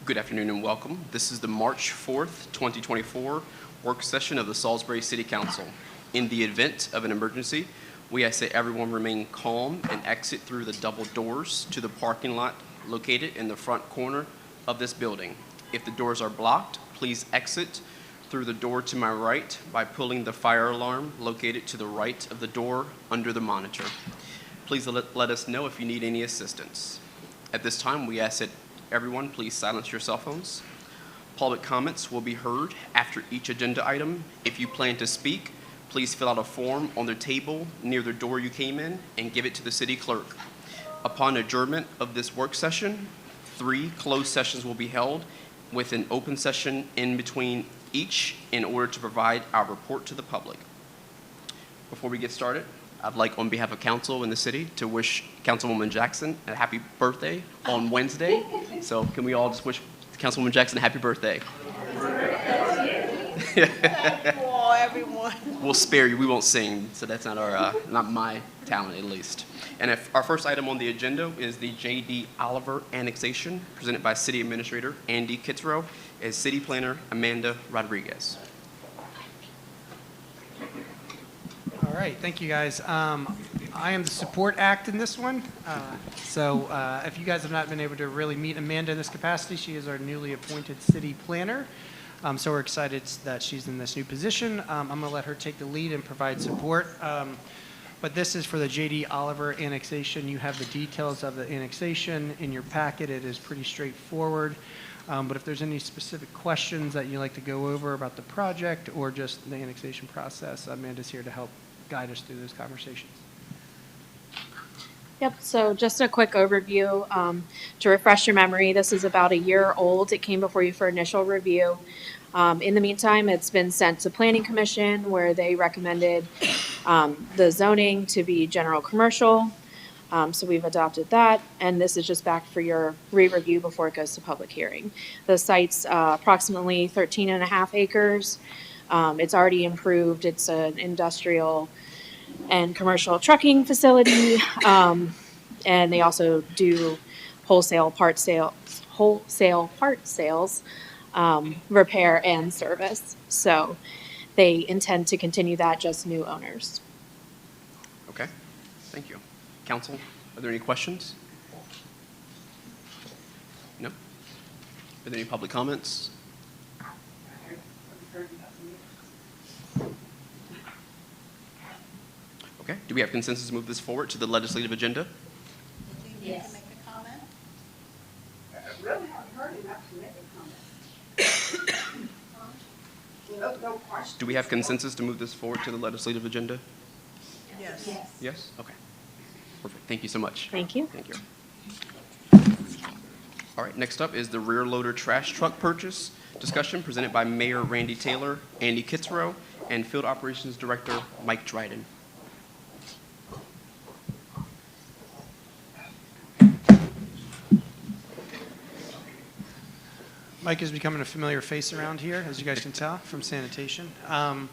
Good afternoon and welcome. This is the March 4th, 2024 work session of the Salisbury City Council. In the event of an emergency, we ask that everyone remain calm and exit through the double doors to the parking lot located in the front corner of this building. If the doors are blocked, please exit through the door to my right by pulling the fire alarm located to the right of the door under the monitor. Please let us know if you need any assistance. At this time, we ask that everyone please silence your cell phones. Public comments will be heard after each agenda item. If you plan to speak, please fill out a form on the table near the door you came in and give it to the city clerk. Upon adjournment of this work session, 3 closed sessions will be held with an open session in between each in order to provide our report to the public. Before we get started, I'd like, on behalf of council in the city, to wish Councilwoman Jackson a happy birthday on Wednesday. So can we all just wish Councilwoman Jackson a happy birthday? Thank you all, everyone. We'll spare you. We won't sing, so that's not our, not my talent at least. And if our first item on the agenda is the J.D. Oliver annexation, presented by City Administrator Andy Kitzrow and City Planner Amanda Rodriguez. All right, thank you guys. I am the support act in this one. So if you guys have not been able to really meet Amanda in this capacity, she is our newly appointed city planner. So we're excited that she's in this new position. I'm going to let her take the lead and provide support. But this is for the J.D. Oliver annexation. You have the details of the annexation in your packet. It is pretty straightforward. But if there's any specific questions that you'd like to go over about the project or just the annexation process, Amanda's here to help guide us through those conversations. Yep, so just a quick overview. To refresh your memory, this is about a year old. It came before you for initial review. In the meantime, it's been sent to Planning Commission where they recommended the zoning to be general commercial. So we've adopted that, and this is just back for your re-review before it goes to public hearing. The site's approximately 13 and a half acres. It's already improved. It's an industrial and commercial trucking facility, and they also do wholesale part sales, repair and service. So they intend to continue that, just new owners. Okay, thank you. Council, are there any questions? No? Are there any public comments? Okay, do we have consensus to move this forward to the legislative agenda? Yes. Make a comment? I really haven't heard enough to make a comment. No question. Do we have consensus to move this forward to the legislative agenda? Yes. Yes? Okay. Perfect. Thank you so much. Thank you. Thank you. All right, next up is the rear loader trash truck purchase discussion presented by Mayor Randy Taylor, Andy Kitzrow, and Field Operations Director Mike Dryden. Mike is becoming a familiar face around here, as you guys can tell from sanitation. I'll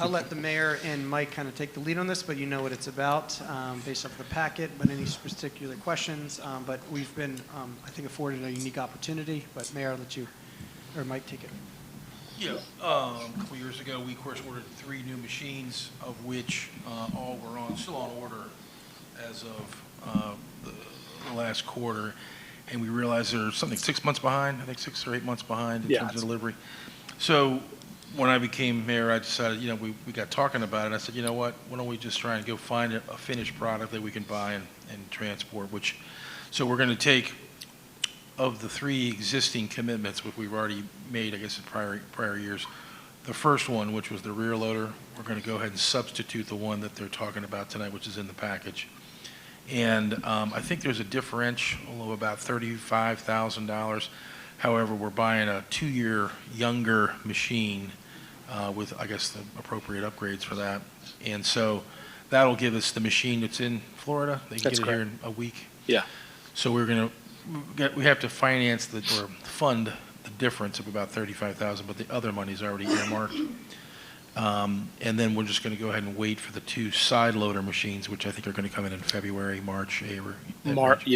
let the mayor and Mike kind of take the lead on this, but you know what it's about based off the packet, but any particular questions. But we've been, I think, afforded a unique opportunity. But Mayor, I'll let you, or Mike, take it. Yeah, a couple years ago, we, of course, ordered 3 new machines, of which all were still on order as of the last quarter. And we realized there's something 6 months behind, I think 6 or 8 months behind in terms of delivery. So when I became mayor, I decided, we got talking about it. And I said, you know what, why don't we just try and go find a finished product that we can buy and transport, so we're going to take, of the 3 existing commitments, which we've already made, I guess, in prior years, the first one, which was the rear loader, we're going to go ahead and substitute the one that they're talking about tonight, which is in the package. And I think there's a differential of about $35,000. However, we're buying a 2-year younger machine with, I guess, the appropriate upgrades for that. And so that'll give us the machine that's in Florida. They can get it here in a week. Yeah. So we have to finance or fund the difference of about $35,000, but the other money's already earmarked. And then we're just going to go ahead and wait for the 2 side loader machines, which I think are going to come in February, March, March,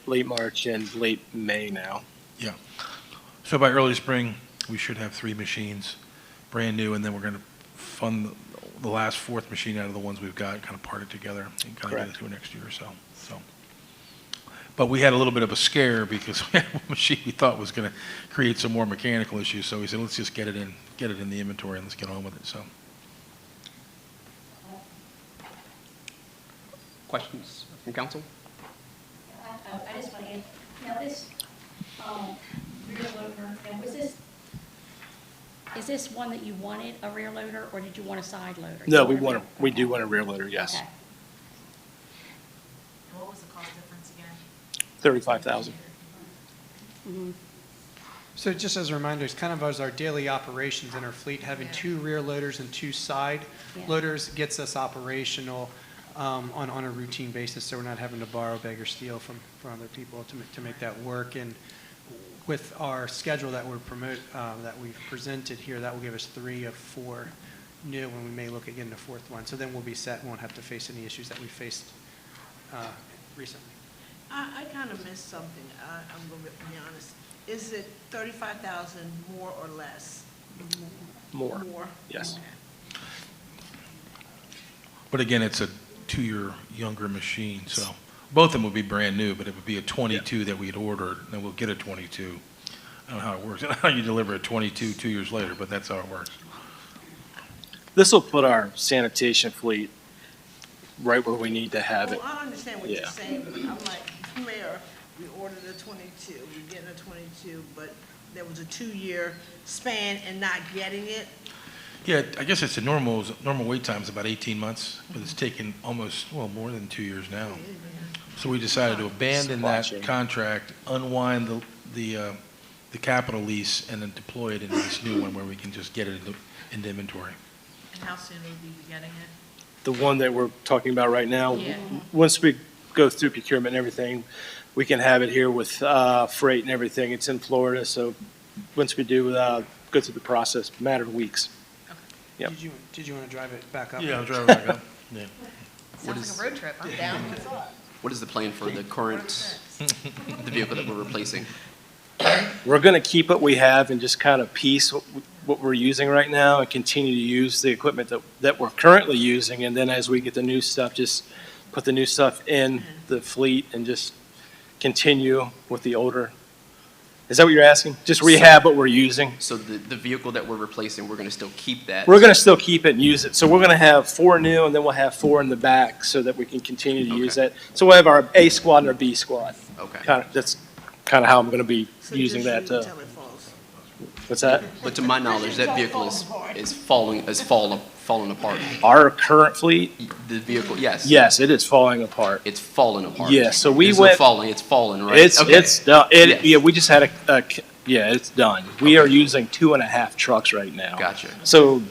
late March and late May now. So by early spring, we should have 3 machines, brand new, and then we're going to fund the last 4th machine out of the ones we've got, kind of part it together and kind of get Correct. it through next year or so. But we had a little bit of a scare because we had a machine we thought was going to create some more mechanical issues. So we said, let's just get it in the inventory and let's get on with it. So Questions from council? I just want to, now this, rear loader, now is this one that you wanted, a rear loader, or did you want a side loader? No, You want a rear- we do want a rear loader, yes. Okay. What was the cost difference again? 35,000. So just as a reminder, it's kind of as our daily operations in our fleet, having 2 rear loaders and 2 side Yeah. loaders gets us operational on a routine basis, so we're not having to borrow, beg, or steal from other people to make that work. And with our schedule that that we've presented here, that will give us 3 of 4 new, and we may look at getting a 4th one. So then we'll be set and won't have to face any issues that we faced recently. I kind of missed something. I'm going to be honest. Is it 35,000 more or less? More, More? yes. but again, it's a 2-year younger machine. So both of them would be brand new, but it would be a 22 that we'd ordered, and we'll get a 22. I don't know how it works. I don't know how you deliver a 22 2 years later, but that's how it works. This will put our sanitation fleet right where we need to have it. Well, I understand what you're Yeah. saying, but I'm like, Mayor, we ordered a 22, we're getting a 22, but there was a 2-year span and not getting it. Yeah, I guess it's a normal wait time is about 18 months, but it's taken almost, well, more than 2 years now. So we decided to abandon Supply that chain. contract, unwind the capital lease, and then deploy it into this new one where we can just get it into inventory. And how soon will we be getting it? The one that we're talking about right now, Yeah. once we go through procurement and everything, we can have it here with freight and everything. It's in Florida, so once we do go through the process, matter of weeks. Yep. Did you want to drive it back up? Yeah, I'll drive it back up. Yeah. Sounds like a road trip, I'm down. What is the plan for the current, the vehicle that we're replacing? We're going to keep what we have and just kind of piece what we're using right now and continue to use the equipment that we're currently using. And then as we get the new stuff, just put the new stuff in the fleet and just continue with the older. Is that what you're asking? Just rehab what we're using? So the vehicle that we're replacing, we're going to still keep that? We're going to still keep it and use it. So we're going to have 4 new and then we'll have 4 in the back so that we can continue to use Okay. that. So we'll have our A squad and our B squad. Okay. That's kind of how I'm going to be So using just that. use it till it falls. What's that? But to my knowledge, that vehicle is falling apart. Our current fleet? The vehicle, yes. Yes, it is falling apart. It's fallen apart. Yeah, so we There's no went- falling, it's fallen, right? It's Okay. done. Yes. Yeah, we just had it's done. We are using 2.5 trucks right now. Gotcha. So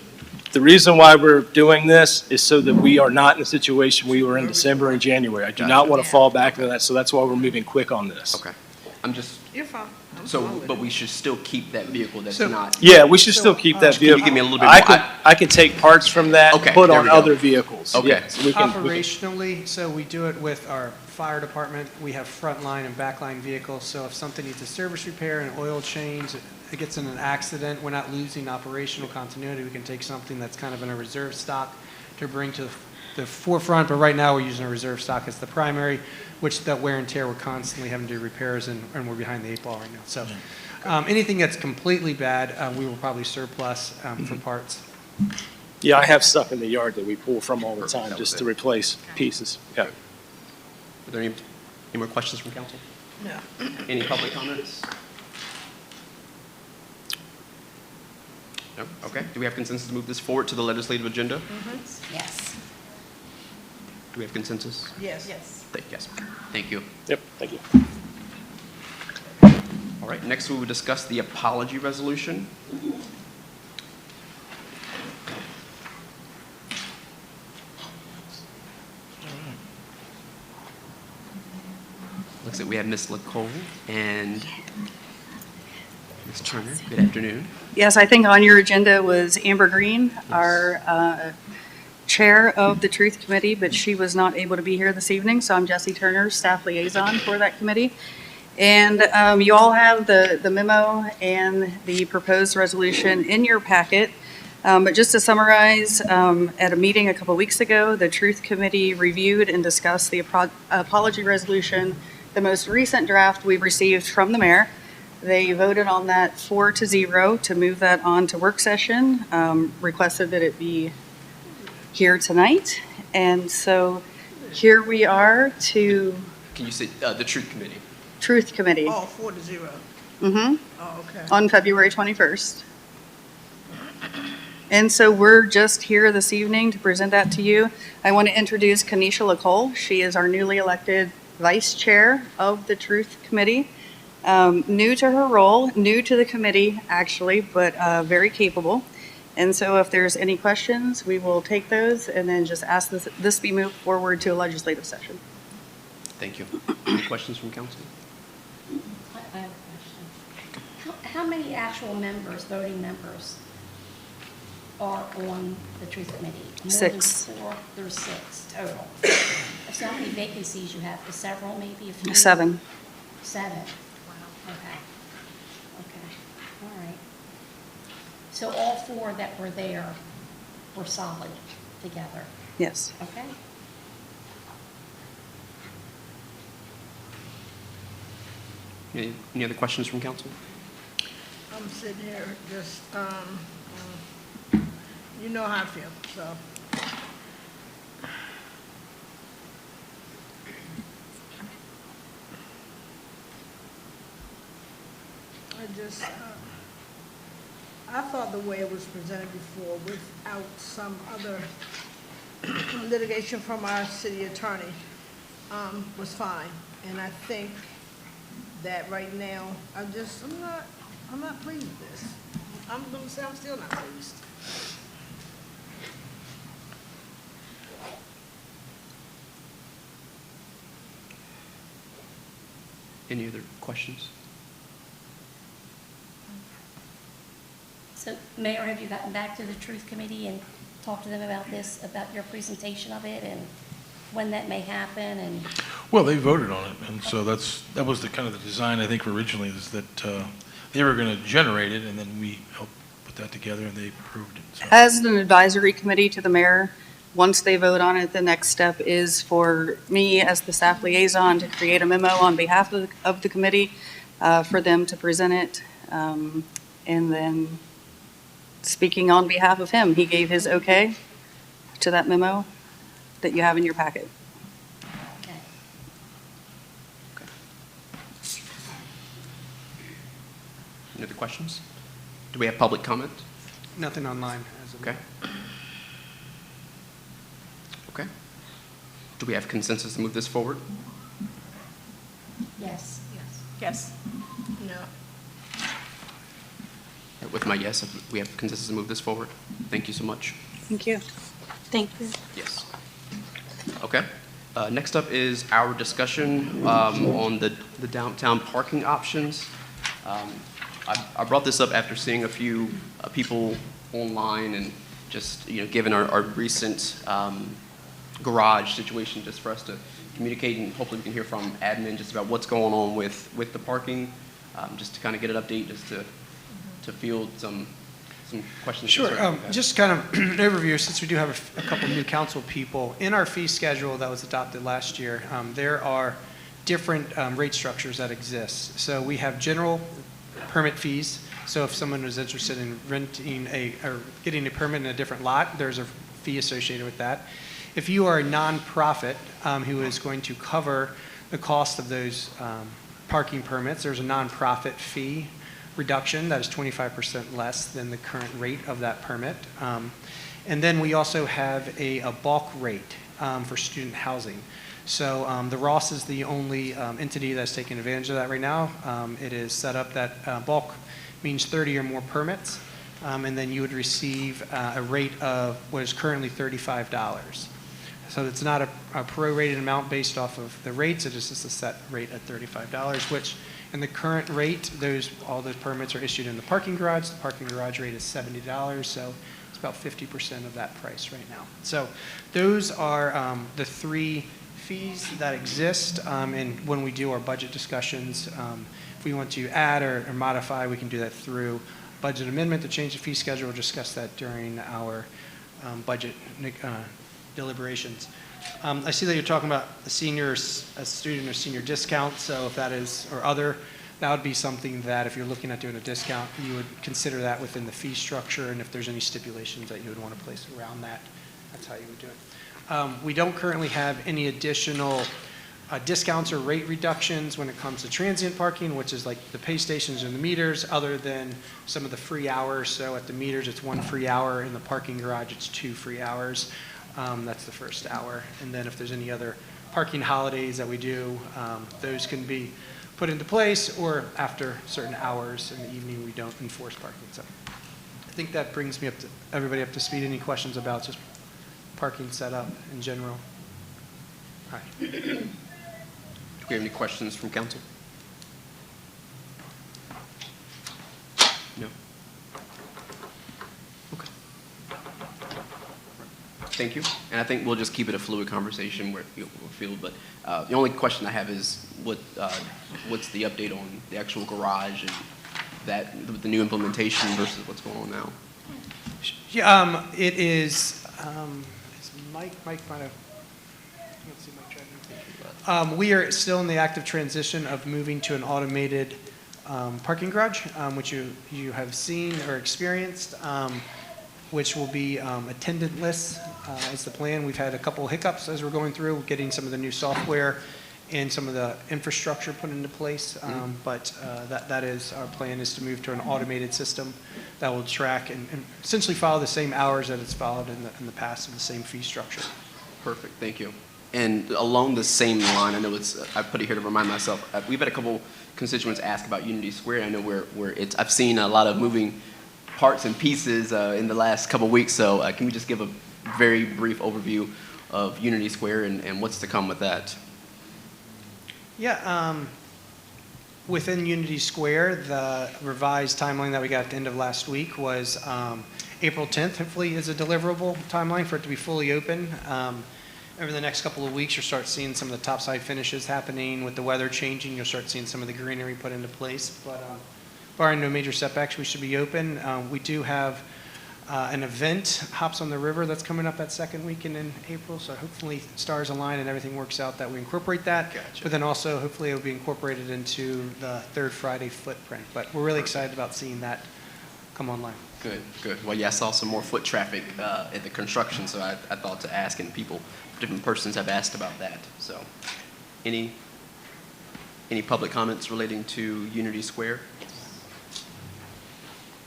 the reason why we're doing this is so that we are not in a situation we were in December and January. I do not Gotcha. want to fall back into that, so that's why we're moving quick on this. Okay. I'm just, You're fine. I'm so, fine with but it. we should still keep that vehicle that's So- not, Yeah, we should still keep that Can you vehicle. give me a little bit I more? could, I can take parts from that, Okay, put there on we go. other vehicles. Okay. Yes, we can- Operationally, so we do it with our fire department. We have frontline and backline vehicles, so if something needs a service repair, an oil change, it gets in an accident, we're not losing operational continuity. We can take something that's kind of in a reserve stock to bring to the forefront, but right now we're using a reserve stock as the primary, which that wear and tear, we're constantly having to do repairs, and we're behind the 8 ball right now. So anything that's completely bad, we will probably surplus for parts. Yeah, I have stuff in the yard that we pull from all the Perfect, time that was just to it. replace pieces. Yeah. are there any more questions from council? No. Any public comments? No? Okay. Do we have consensus to move this forward to the legislative agenda? Yes. Do we have consensus? Yes. Yes. Yes. Thank you. Yep, thank you. All right, next we will discuss the apology resolution. Looks like we have Ms. LaCole and Ms. Turner, good afternoon. Yes, I think on your agenda was Amber Green, our chair of the Truth Committee, but she was not able to be here this evening, so I'm Jessie Turner, staff liaison for that committee. And you all have the memo and the proposed resolution in your packet. But just to summarize, at a meeting a couple weeks ago, the Truth Committee reviewed and discussed the apology resolution, the most recent draft we received from the mayor. They voted on that 4-0 to move that on to work session, requested that it be here tonight. And so here we are to Can you say the Truth Committee? Truth Committee. Oh, 4-0. Mm-hmm. Oh, okay. On February 21st. And so we're just here this evening to present that to you. I want to introduce Kanisha LaCole. She is our newly elected vice chair of the Truth Committee. New to her role, new to the committee, actually, but very capable. And so if there's any questions, we will take those and then just ask this be moved forward to a legislative session. Thank you. Any questions from council? I have a question. How many actual members, voting members, are on the Truth Committee? Six. More than 4? There's 6 total. So how many vacancies you have? Several, maybe? A few? 7. 7. Wow. Okay. Okay. All right. So all 4 that were there were solid together? Yes. Okay. Any other questions from council? I'm sitting here just, you know how I feel, so. I thought the way it was presented before without some other litigation from our city attorney, was fine. And I think that right now, I'm not pleased with this. I'm gonna say I'm still not pleased. Any other questions? So, Mayor, have you gotten back to the Truth Committee and talked to them about this, about your presentation of it, and when that may happen, and? Well, they voted on it, and so that was the kind of the design, I think, originally, is that they were going to generate it, and then we helped put that together, and they approved it. So. As an advisory committee to the mayor, once they vote on it, the next step is for me as the staff liaison to create a memo on behalf of the committee for them to present it. And then speaking on behalf of him, he gave his okay to that memo that you have in your packet. Okay. Any other questions? Do we have public comment? Nothing online as of Okay. Okay. Do we have consensus to move this forward? Yes. Yes. No. With my yes, we have consensus to move this forward. Thank you so much. Thank you. Thank you. Yes. Okay. Next up is our discussion on the downtown parking options. I brought this up after seeing a few people online and just, given our recent garage situation, just for us to communicate, and hopefully we can hear from admin just about what's going on with the parking, just to kind of get an update, just to field some questions. Sure. Okay. Just kind of an overview, since we do have a couple new council people. In our fee schedule that was adopted last year, there are different rate structures that exist. So we have general permit fees. So if someone is interested in renting or getting a permit in a different lot, there's a fee associated with that. If you are a nonprofit who is going to cover the cost of those parking permits, there's a nonprofit fee reduction that is 25% less than the current rate of that permit. And then we also have a bulk rate for student housing. So the Ross is the only entity that's taking advantage of that right now. It is set up that bulk means 30 or more permits, and then you would receive a rate of what is currently $35. So it's not a prorated amount based off of the rates, it is just a set rate at $35, which in the current rate, all those permits are issued in the parking garage. The parking garage rate is $70, so it's about 50% of that price right now. So those are the three fees that exist, and when we do our budget discussions, if we want to add or modify, we can do that through budget amendment to change the fee schedule. We'll discuss that during our budget deliberations. I see that you're talking about a student or senior discount, so if that is, or other, that would be something that if you're looking at doing a discount, you would consider that within the fee structure, and if there's any stipulations that you would want to place around that, that's how you would do it. We don't currently have any additional discounts or rate reductions when it comes to transient parking, which is like the pay stations and the meters, other than some of the free hours. So at the meters, it's 1 free hour. In the parking garage, it's 2 free hours. That's the first hour. And then if there's any other parking holidays that we do, those can be put into place, or after certain hours in the evening, we don't enforce parking. So I think that brings me everybody up to speed. Any questions about just parking setup in general? All right. Do we have any questions from council? No? Okay. Thank you. And I think we'll just keep it a fluid conversation where we'll feel, but the only question I have is what's the update on the actual garage and that, with the new implementation versus what's going on now? Yeah, it is, Mike might have, let's see, Mike driving. We are still in the active transition of moving to an automated parking garage, which you have seen or experienced, which will be attendant-less is the plan. We've had a couple hiccups as we're going through, getting some of the new software and some of the infrastructure put into place, but that is, our plan is to move to an automated system that will track and essentially follow the same hours that it's followed in the past, and the same fee structure. Perfect, thank you. And along the same line, I know I put it here to remind myself, we've had a couple constituents ask about Unity Square. I know I've seen a lot of moving parts and pieces in the last couple weeks, so can we just give a very brief overview of Unity Square and what's to come with that? Yeah, within Unity Square, the revised timeline that we got at the end of last week was April 10th, hopefully, is a deliverable timeline for it to be fully open. Over the next couple of weeks, you'll start seeing some of the topside finishes happening. With the weather changing, you'll start seeing some of the greenery put into place. But barring no major setbacks, we should be open. We do have an event, Hops on the River, that's coming up that second weekend in April. So hopefully stars align and everything works out that we incorporate that. Gotcha. But then also hopefully it will be incorporated into the Third Friday footprint. But we're really excited about seeing that come online. Good, good. Well, yeah, I saw some more foot traffic at the construction, so I thought to ask, and different persons have asked about that. So any public comments relating to Unity Square?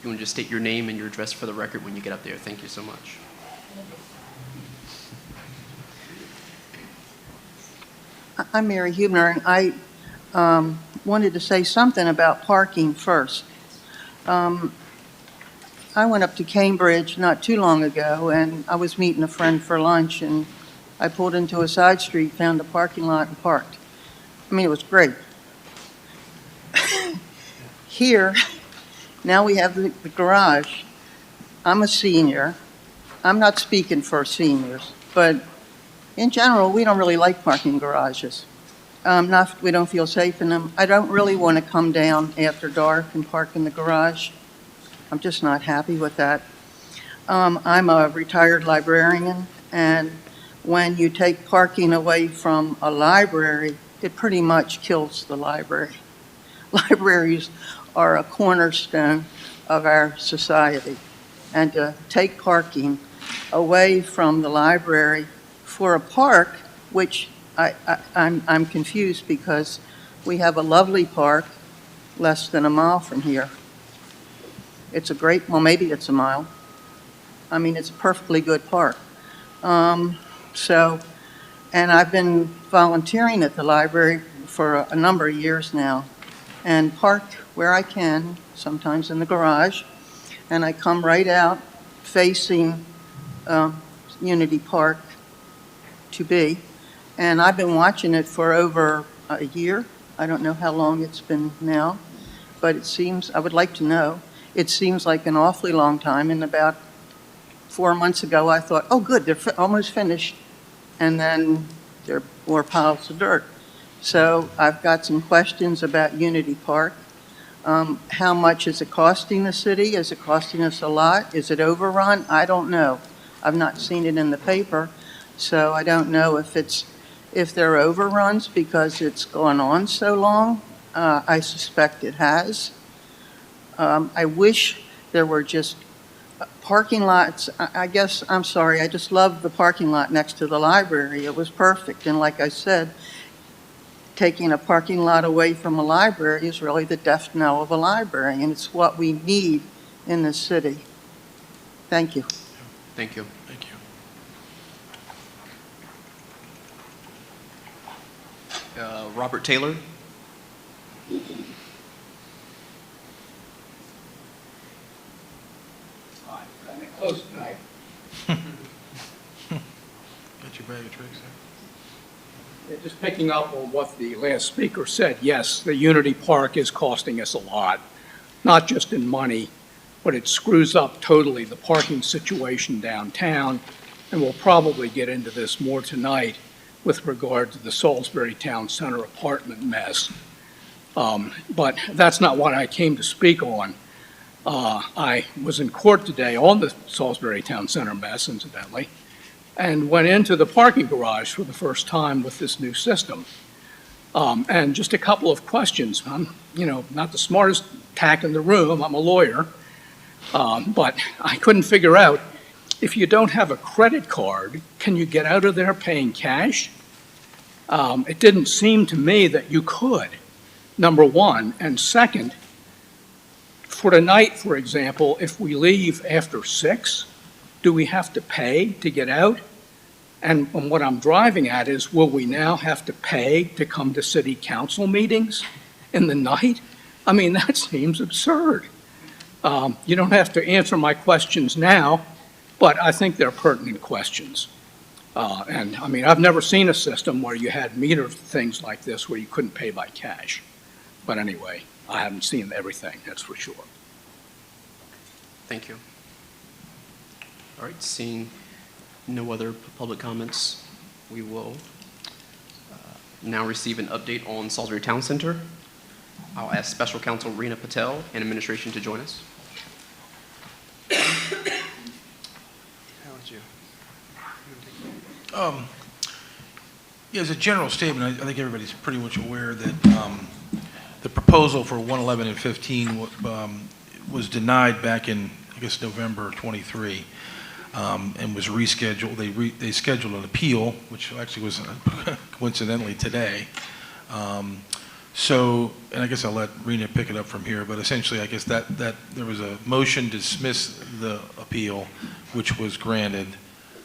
You want to just state your name and your address for the record when you get up there. Thank you so much. I'm Mary Hubner, and I wanted to say something about parking first. I went up to Cambridge not too long ago, and I was meeting a friend for lunch, and I pulled into a side street, found a parking lot, and parked. I mean, it was great. Here, now we have the garage. I'm a senior. I'm not speaking for seniors, but in general, we don't really like parking garages. We don't feel safe in them. I don't really want to come down after dark and park in the garage. I'm just not happy with that. I'm a retired librarian, and when you take parking away from a library, it pretty much kills the library. Libraries are a cornerstone of our society, and to take parking away from the library for a park, which I'm confused because we have a lovely park less than a mile from here. It's a great, well, maybe it's a mile. I mean, it's a perfectly good park. And I've been volunteering at the library for a number of years now, and parked where I can, sometimes in the garage, and I come right out facing Unity Park to be. And I've been watching it for over a year. I don't know how long it's been now, but it seems, I would like to know. It seems like an awfully long time, and about 4 months ago, I thought, oh, good, they're almost finished, and then there are more piles of dirt. So I've got some questions about Unity Park. How much is it costing the city? Is it costing us a lot? Is it overrun? I don't know. I've not seen it in the paper, so I don't know if there are overruns because it's gone on so long. I suspect it has. I wish there were just parking lots. I guess, I'm sorry, I just love the parking lot next to the library. It was perfect, and like I said, taking a parking lot away from a library is really the death knell of a library, and it's what we need in the city. Thank you. Thank you. Thank you. Robert Taylor? Close tonight. Got your bag of tricks there? Just picking up on what the last speaker said, yes, the Unity Park is costing us a lot, not just in money, but it screws up totally the parking situation downtown, and we'll probably get into this more tonight with regard to the Salisbury Town Center apartment mess. But that's not what I came to speak on. I was in court today on the Salisbury Town Center mess, incidentally, and went into the parking garage for the first time with this new system. And just a couple of questions. I'm, not the smartest tack in the room. I'm a lawyer. But I couldn't figure out, if you don't have a credit card, can you get out of there paying cash? It didn't seem to me that you could, number one. And second, for tonight, for example, if we leave after 6, do we have to pay to get out? And what I'm driving at is, will we now have to pay to come to city council meetings in the night? I mean, that seems absurd. You don't have to answer my questions now, but I think they're pertinent questions. And I mean, I've never seen a system where you had meter things like this where you couldn't pay by cash. But anyway, I haven't seen everything, that's for sure. Thank you. All right, seeing no other public comments, we will now receive an update on Salisbury Town Center. I'll ask Special Counsel Rena Patel and administration to join us. How would you? Yeah, as a general statement, I think everybody's pretty much aware that the proposal for 111 and 15 was denied back in, I guess, November 23, and was rescheduled. They scheduled an appeal, which actually was coincidentally today. So, and I guess I'll let Rena pick it up from here, but essentially, I guess that there was a motion to dismiss the appeal, which was granted.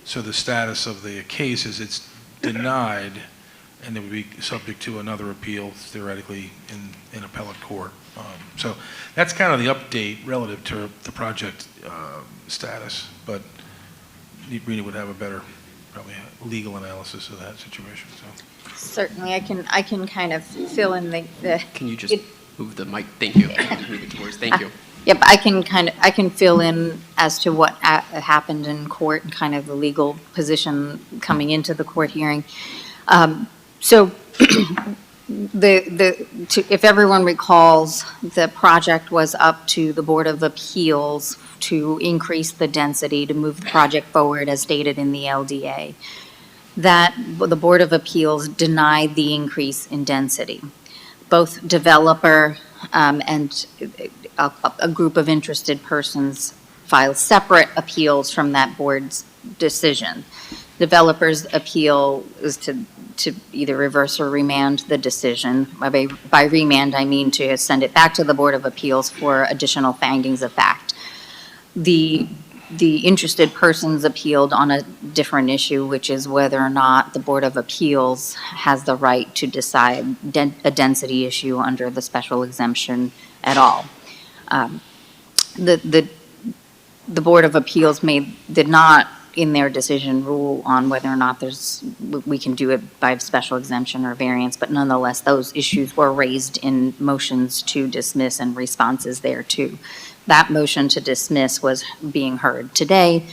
So the status of the case is it's denied, and it would be subject to another appeal, theoretically, in appellate court. So that's kind of the update relative to the project status, but Rena would have a better, probably, legal analysis of that situation, so. Certainly, I can kind of fill in the. Can you just move the mic? Thank you. Move it towards. Thank you. Yep, I can fill in as to what happened in court and kind of the legal position coming into the court hearing. So, if everyone recalls, the project was up to the Board of Appeals to increase the density to move the project forward as stated in the LDA. That the Board of Appeals denied the increase in density. Both developer and a group of interested persons filed separate appeals from that board's decision. Developer's appeal is to either reverse or remand the decision. By remand, I mean to send it back to the Board of Appeals for additional findings of fact. The interested persons appealed on a different issue, which is whether or not the Board of Appeals has the right to decide a density issue under the special exemption at all. The Board of Appeals did not in their decision, rule on whether or not we can do it by special exemption or variance, but nonetheless, those issues were raised in motions to dismiss and responses thereto. That motion to dismiss was being heard today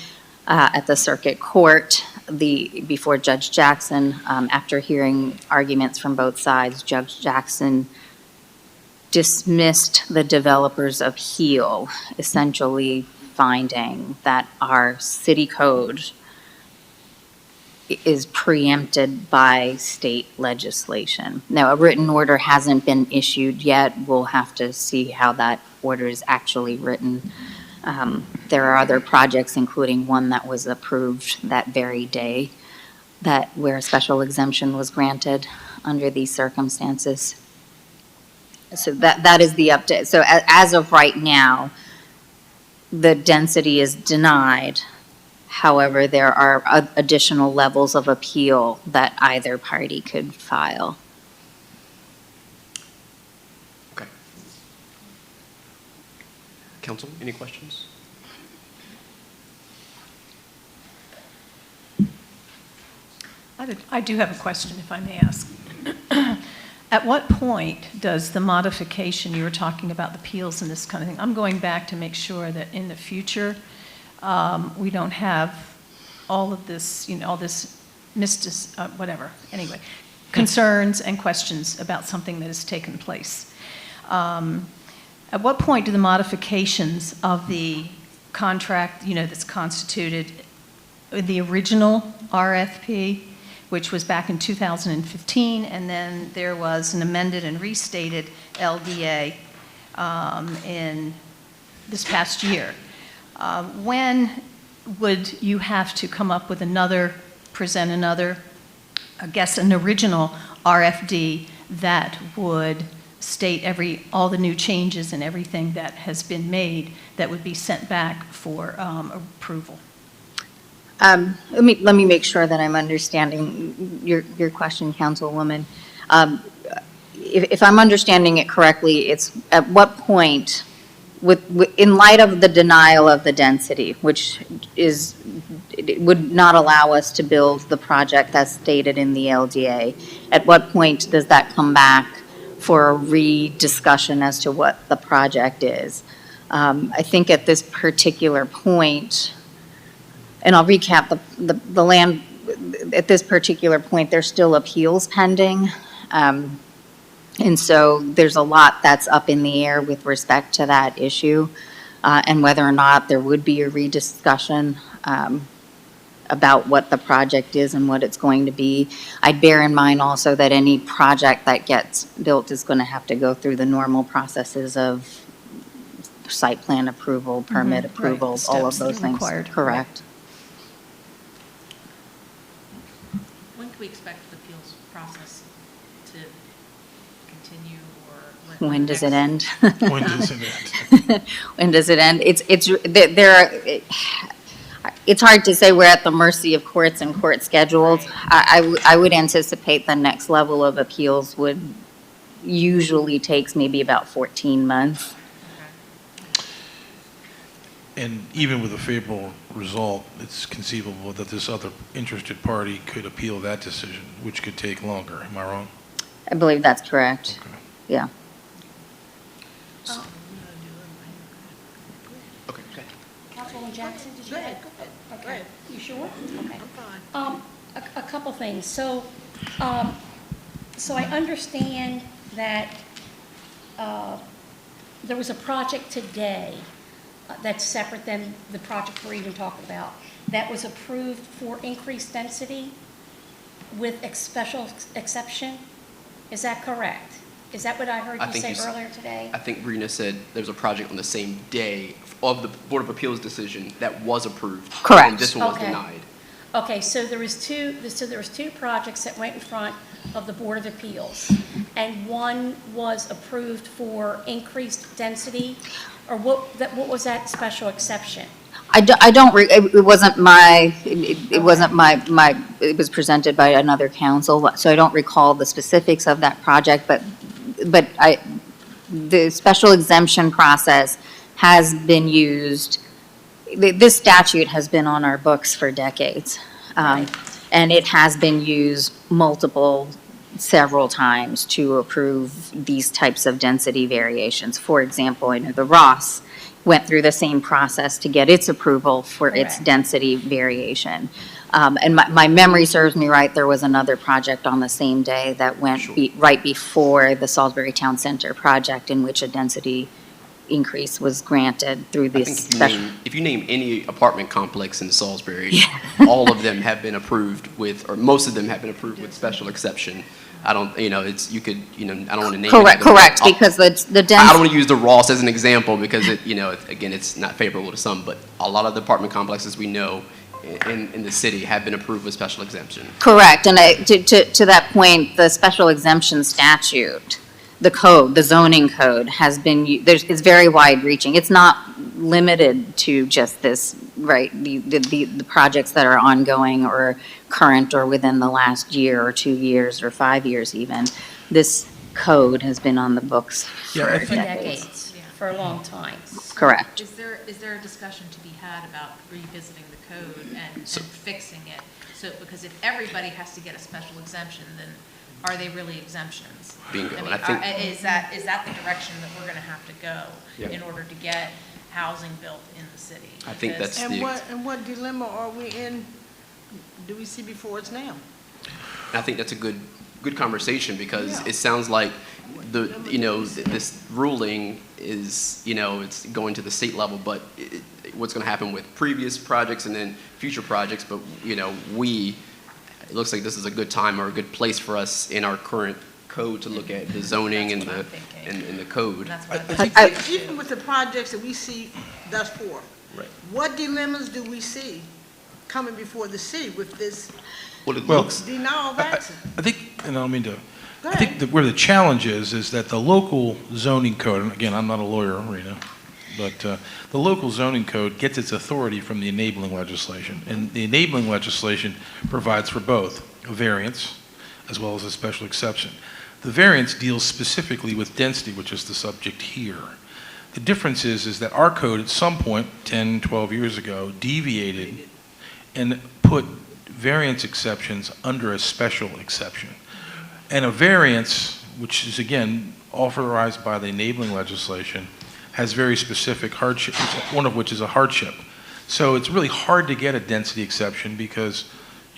at the circuit court before Judge Jackson. After hearing arguments from both sides, Judge Jackson dismissed the developer's appeal, essentially finding that our city code is preempted by state legislation. Now, a written order hasn't been issued yet. We'll have to see how that order is actually written. There are other projects, including one that was approved that very day, where a special exemption was granted under these circumstances. So that is the update. So as of right now, the density is denied. However, there are additional levels of appeal that either party could file. Okay. Council, any questions? I do have a question, if I may ask. At what point does the modification, you were talking about the appeals and this kind of thing, I'm going back to make sure that in the future, we don't have all of this, all this whatever, anyway, concerns and questions about something that has taken place. At what point do the modifications of the contract, that's constituted the original RFP, which was back in 2015, and then there was an amended and restated LDA in this past year. When would you have to come up with present another, I guess an original RFD that would state all the new changes and everything that has been made that would be sent back for approval? Let me make sure that I'm understanding your question, Councilwoman. If I'm understanding it correctly, it's at what point, in light of the denial of the density, which would not allow us to build the project as stated in the LDA, at what point does that come back for a rediscussion as to what the project is? I think at this particular point, and I'll recap the land, at this particular point, there's still appeals pending. And so there's a lot that's up in the air with respect to that issue, and whether or not there would be a rediscussion about what the project is and what it's going to be. I'd bear in mind also that any project that gets built is going to have to go through the normal processes of site plan approval, permit approval, right, all of steps that those are things. required. Correct. When can we expect the appeals process to continue, or When does it end? When does it end? When does it end? It's hard to say. We're at the mercy of courts and court schedules. I would anticipate the next level of appeals would usually takes maybe about 14 months. And even with a favorable result, it's conceivable that this other interested party could appeal that decision, which could take longer. Am I wrong? I believe that's correct. Okay. Yeah. Okay, okay. Councilwoman Jackson, did you Go ahead, have? go ahead. Okay. Go ahead. You sure? Okay. I'm fine. A couple things. So I understand that there was a project today that's separate than the project we're even talking about, that was approved for increased density with a special exception. Is that correct? Is that what I heard you say earlier today? I think Rena said there was a project on the same day of the Board of Appeals decision that was approved. Correct. And this one was Okay. denied. Okay, so there was two projects that went in front of the Board of Appeals, and one was approved for increased density, or what was that special exception? It wasn't my, it was presented by another council, so I don't recall the specifics of that project, but the special exemption process has been used this statute has been on our books for decades. And it has been used several times to approve these types of density variations. For example, I know the Ross went through the same process to get its approval for its Correct. density variation. And my memory serves me right, there was another project on the same day that went right before the Salisbury Town Center project in which a density increase was granted through I this think special. if you name any apartment complex in Salisbury, all of them have been approved with, or most of them have been approved with special exception. I don't, it's, you could, I don't want to name. Correct, because the I density. don't want to use the Ross as an example because again, it's not favorable to some, but a lot of the apartment complexes we know in the city have been approved with special exemption. Correct, and to that point, the special exemption statute, the zoning code has been, it's very wide-reaching. It's not limited to just this, right, the projects that are ongoing or current or within the last year or 2 years or 5 years even. This code has been on the books Yeah, for I For think- decades. decades, for a long time. Correct. Is there a discussion to be had about revisiting the code and fixing it? So, because if everybody has to get a special exemption, then are they really exemptions? Bingo, I and mean, I think- is that the direction that we're gonna have to go Yeah. in order to get housing built in the city? I think Because- that's And what dilemma are we in, do we see before us now? I think that's a good conversation because Yeah. it sounds like this ruling is, it's going to the state level, but what's going to happen with previous projects and then future projects, but, it looks like this is a good time or a good place for us in our current code to look at the zoning and That's what the, I'm thinking. and the code. That's what I'm thinking. Even with the projects that we see thus far, Right. what dilemmas do we see coming before the city with this Well, it Well, looks, denial of access? I think, and I don't mean to, Go I think ahead. that where the challenge is that the local zoning code, and again, I'm not a lawyer, Rena, but the local zoning code gets its authority from the enabling legislation. And the enabling legislation provides for both a variance as well as a special exception. The variance deals specifically with density, which is the subject here. The difference is that our code at some point, 10, 12 years ago, deviated and put variance exceptions under a special exception. And a variance, which is again authorized by the enabling legislation, has very specific hardship, one of which is a hardship. So it's really hard to get a density exception because,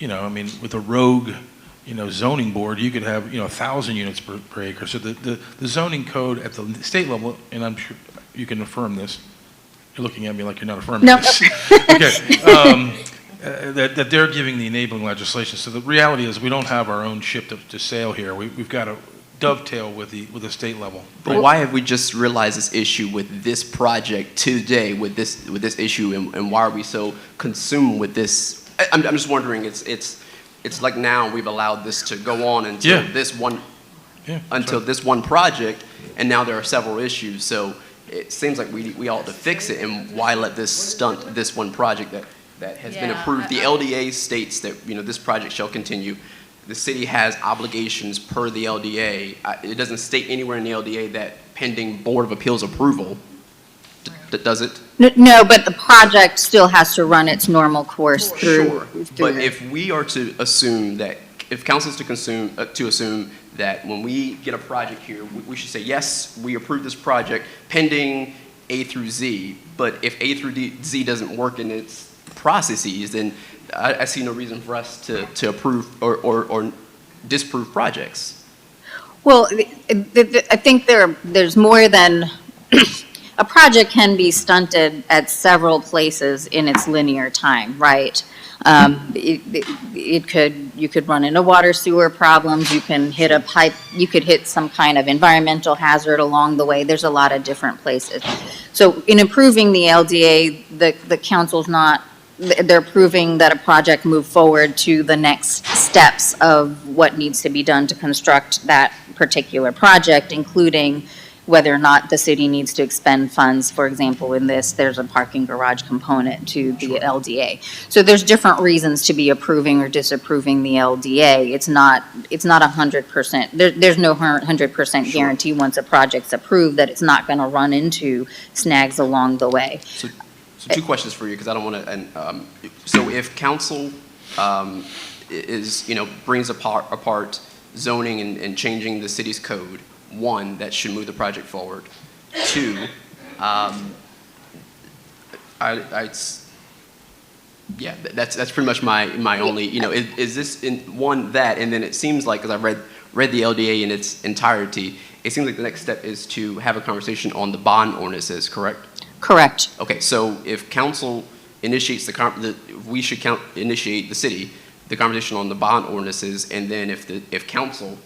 with a rogue, zoning board, you could have, 1,000 units per acre. So the zoning code at the state level, and I'm sure you can affirm this, you're looking at me like you're not affirming No. this. Okay. That they're giving the enabling legislation. So the reality is we don't have our own ship to sail here. We've got to dovetail with the state level. but why have we just realized this issue with this project today, with this issue, and why are we so consumed with this? I'm just wondering, it's like now we've allowed this to go on until Yeah. this one, Yeah, that's until right. this one project, and now there are several issues. So it seems like we ought to fix it, and why let this stunt this one project that has been Yeah, approved? The LDA states that, this project shall continue. The city has obligations per the LDA. It doesn't state anywhere in the LDA that pending Board of Appeals approval, does it? No, but the project still has to run its normal course through. Sure, but if we are to assume that, if council's to assume that when we get a project here, we should say, yes, we approve this project pending A through Z, but if A through Z doesn't work in its processes, then I see no reason for us to approve or disapprove projects. Well, I think there's more than, a project can be stunted at several places in its linear time, right? You could run into water sewer problems, you can hit a pipe, you could hit some kind of environmental hazard along the way. There's a lot of different places. So in approving the LDA, the council's not, they're approving that a project move forward to the next steps of what needs to be done to construct that particular project, including whether or not the city needs to expend funds. For example, in this, there's a parking garage component to the LDA. So there's different reasons to be approving or disapproving the LDA. It's not 100%. There's no 100% guarantee once a project's approved that it's not going to run into snags along the way. So two questions for you, because I don't want to, and, so if council is, brings apart zoning and changing the city's code, one, that should move the project forward. Two, yeah, that's pretty much my only, is this in one that, and then it seems like, because I read the LDA in its entirety, it seems like the next step is to have a conversation on the bond ordinances, correct? Correct. Okay, so if council initiates we should initiate the city, the conversation on the bond ordinances, and then if council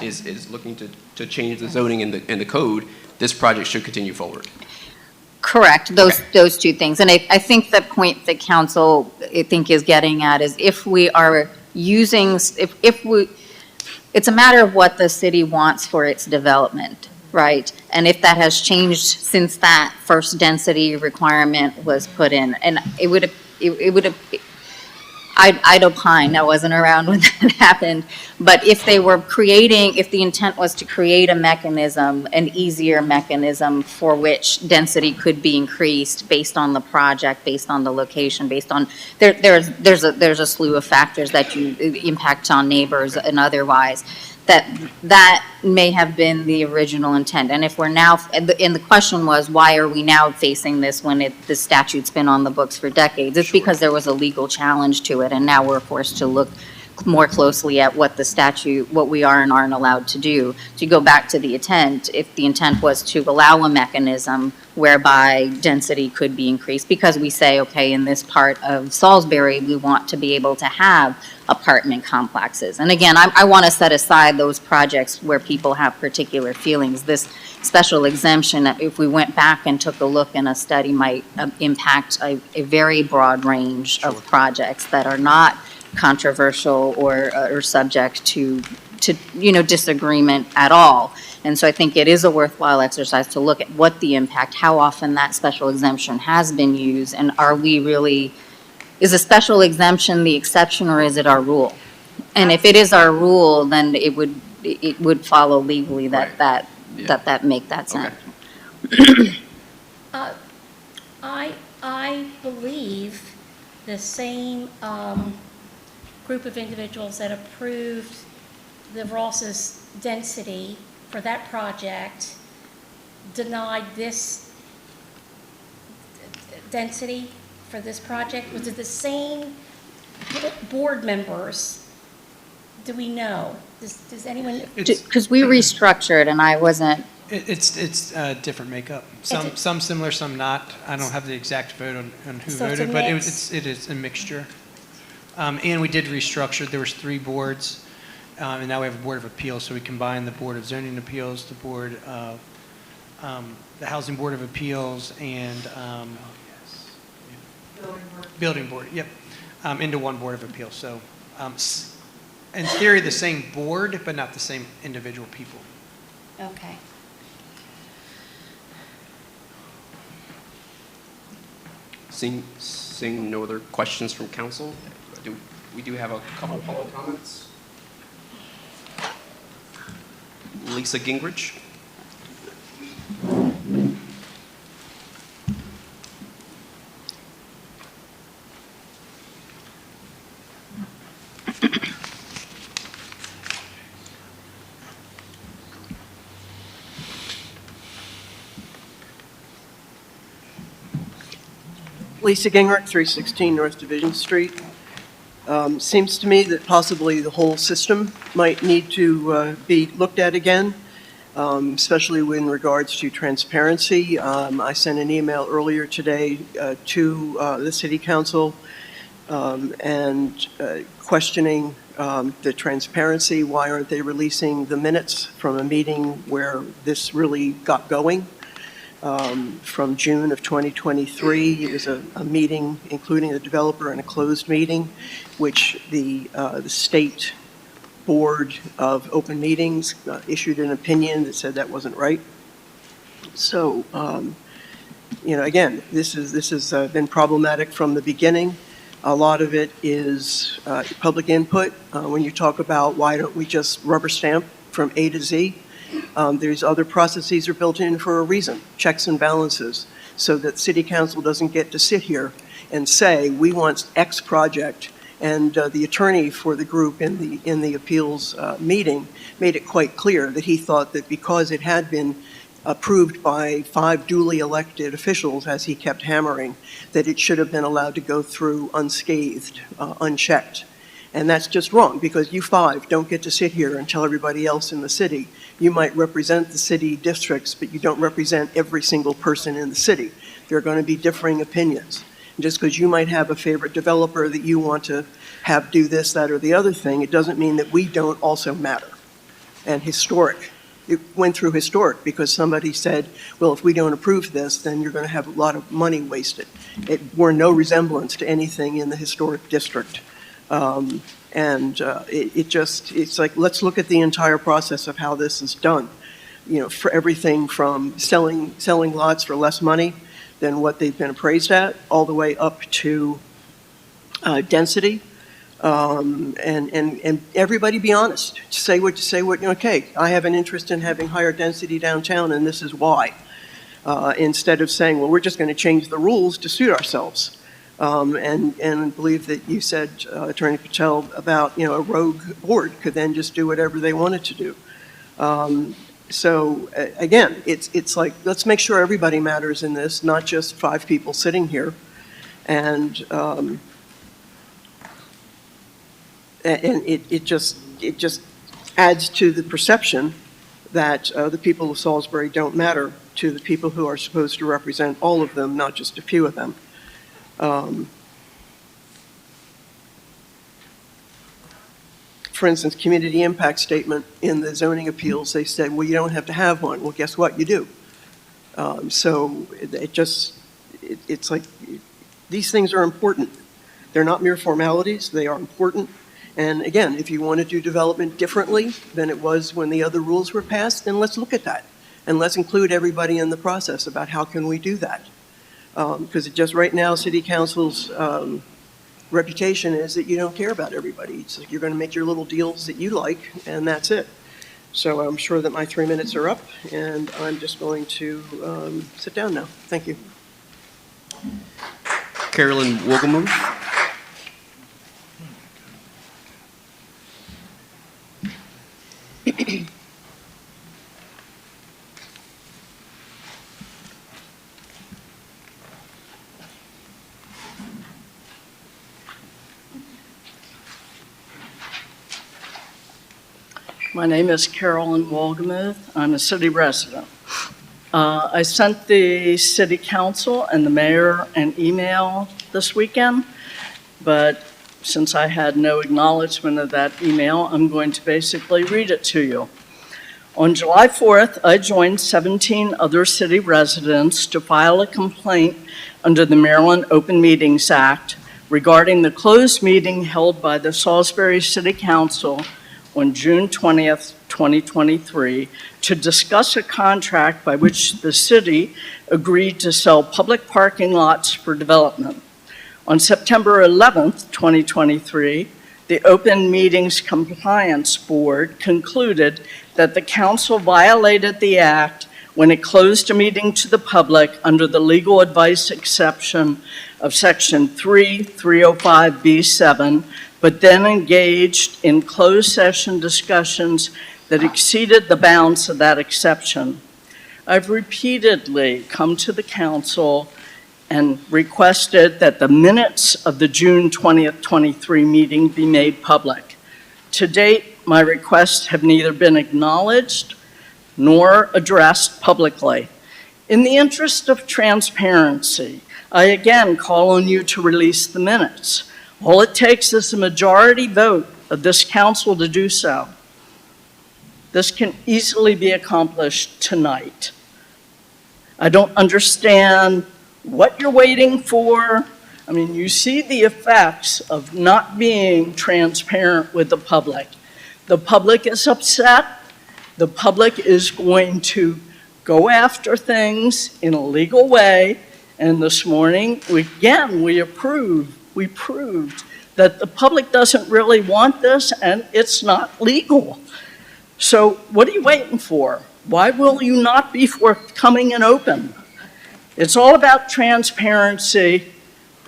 is looking to change the zoning in the code, this project should continue forward. Correct, those two things. And I think the point that council, I think, is getting at is if we are using, it's a matter of what the city wants for its development, right? And if that has changed since that first density requirement was put in, and I'd opine, I wasn't around when that happened, but if the intent was to create a mechanism, an easier mechanism for which density could be increased based on the project, based on the location, based on, there's a slew of factors that you impact on neighbors and otherwise, that may have been the original intent. And if we're now, and the question was, why are we now facing this when the statute's been on the books for decades? It's because there was a legal challenge to it, and now we're forced to look more closely at what the statute, what we are and aren't allowed to do. To go back to the intent, if the intent was to allow a mechanism whereby density could be increased, because we say, okay, in this part of Salisbury, we want to be able to have apartment complexes. And again, I want to set aside those projects where people have particular feelings. This special exemption, if we went back and took a look in a study, might impact a very broad range of projects that are not controversial or subject to disagreement at all. And so I think it is a worthwhile exercise to look at what the impact, how often that special exemption has been used, and is a special exemption the exception or is it our rule? And if it is our rule, then it would follow legally that make that sense. Okay. I believe the same group of individuals that approved the Ross's density for that project denied this density for this project. Was it the same board members? Do we know? Does anyone? Because we restructured and I wasn't. It's a different makeup. Some similar, some not. I don't have the exact vote on who So it's a voted, but mix. it is a mixture. And we did restructure. There was 3 boards, and now we have a Board of Appeals. So we combined the Board of Zoning Appeals, the Board of the Housing Board of Appeals, and Building Board. Yep, into one Board of Appeals. So in theory, the same board, but not the same individual people. Okay. Seeing no other questions from council, we do have a couple public comments. Lisa Gingrich. Lisa Gingrich, 316 North Division Street. Seems to me that possibly the whole system might need to be looked at again, especially in regards to transparency. I sent an email earlier today to the City Council and questioning the transparency. Why aren't they releasing the minutes from a meeting where this really got going? From June of 2023. It was a meeting including the developer and a closed meeting, which the State Board of Open Meetings issued an opinion that said that wasn't right. So, again, this has been problematic from the beginning. A lot of it is public input. When you talk about why don't we just rubber stamp from A to Z, there's other processes are built in for a reason, checks and balances. so that city council doesn't get to sit here and say, we want X project. And the attorney for the group in the appeals meeting made it quite clear that he thought that because it had been approved by 5 duly elected officials, as he kept hammering, that it should have been allowed to go through unscathed, unchecked. And that's just wrong, because you 5 don't get to sit here and tell everybody else in the city. You might represent the city districts, but you don't represent every single person in the city. There are going to be differing opinions. And just because you might have a favorite developer that you want to have do this, that, or the other thing, it doesn't mean that we don't also matter. And historic. It went through historic because somebody said, well, if we don't approve this, then you're going to have a lot of money wasted. It bore no resemblance to anything in the historic district. It's like, let's look at the entire process of how this is done. You know, for everything from selling lots for less money than what they've been appraised at, all the way up to density. And everybody be honest. Say what, okay, I have an interest in having higher density downtown, and this is why. Instead of saying, well, we're just going to change the rules to suit ourselves. And believe that you said, Attorney Patel, about, a rogue board could then just do whatever they wanted to do. So again, it's like, let's make sure everybody matters in this, not just 5 people sitting here. And it just adds to the perception that the people of Salisbury don't matter to the people who are supposed to represent all of them, not just a few of them. For instance, community impact statement in the zoning appeals, they said, well, you don't have to have one. Well, guess what? You do. So it's like, these things are important. They're not mere formalities. They are important. And again, if you want to do development differently than it was when the other rules were passed, then let's look at that. And let's include everybody in the process about how can we do that. Because just right now, City Council's reputation is that you don't care about everybody. It's like you're going to make your little deals that you like, and that's it. So I'm sure that my 3 minutes are up, and I'm just going to sit down now. Thank you. Carolyn Wogelmuth. My name is Carolyn Wogelmuth. I'm a city resident. I sent the city council and the mayor an email this weekend, but since I had no acknowledgement of that email, I'm going to basically read it to you. On July 4th, I joined 17 other city residents to file a complaint under the Maryland Open Meetings Act regarding the closed meeting held by the Salisbury City Council on June 20th, 2023, to discuss a contract by which the city agreed to sell public parking lots for development. On September 11th, 2023, the Open Meetings Compliance Board concluded that the council violated the act when it closed a meeting to the public under the legal advice exception of Section 305B7, but then engaged in closed session discussions that exceeded the bounds of that exception. I've repeatedly come to the council and requested that the minutes of the June 20th, 23 meeting be made public. To date, my requests have neither been acknowledged nor addressed publicly. In the interest of transparency, I again call on you to release the minutes. All it takes is a majority vote of this council to do so. This can easily be accomplished tonight. I don't understand what you're waiting for. I mean, you see the effects of not being transparent with the public. The public is upset. The public is going to go after things in a legal way. And this morning, we proved that the public doesn't really want this and it's not legal. So what are you waiting for? Why will you not be forthcoming and open? It's all about transparency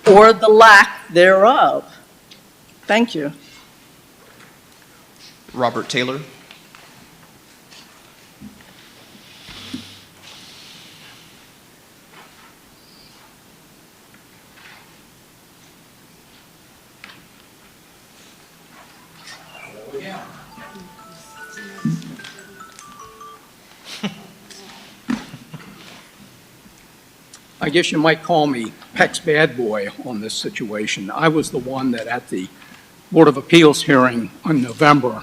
or the lack thereof. Thank you. Robert Taylor. I guess you might call me Peck's bad boy on this situation. I was the one that at the Board of Appeals hearing in November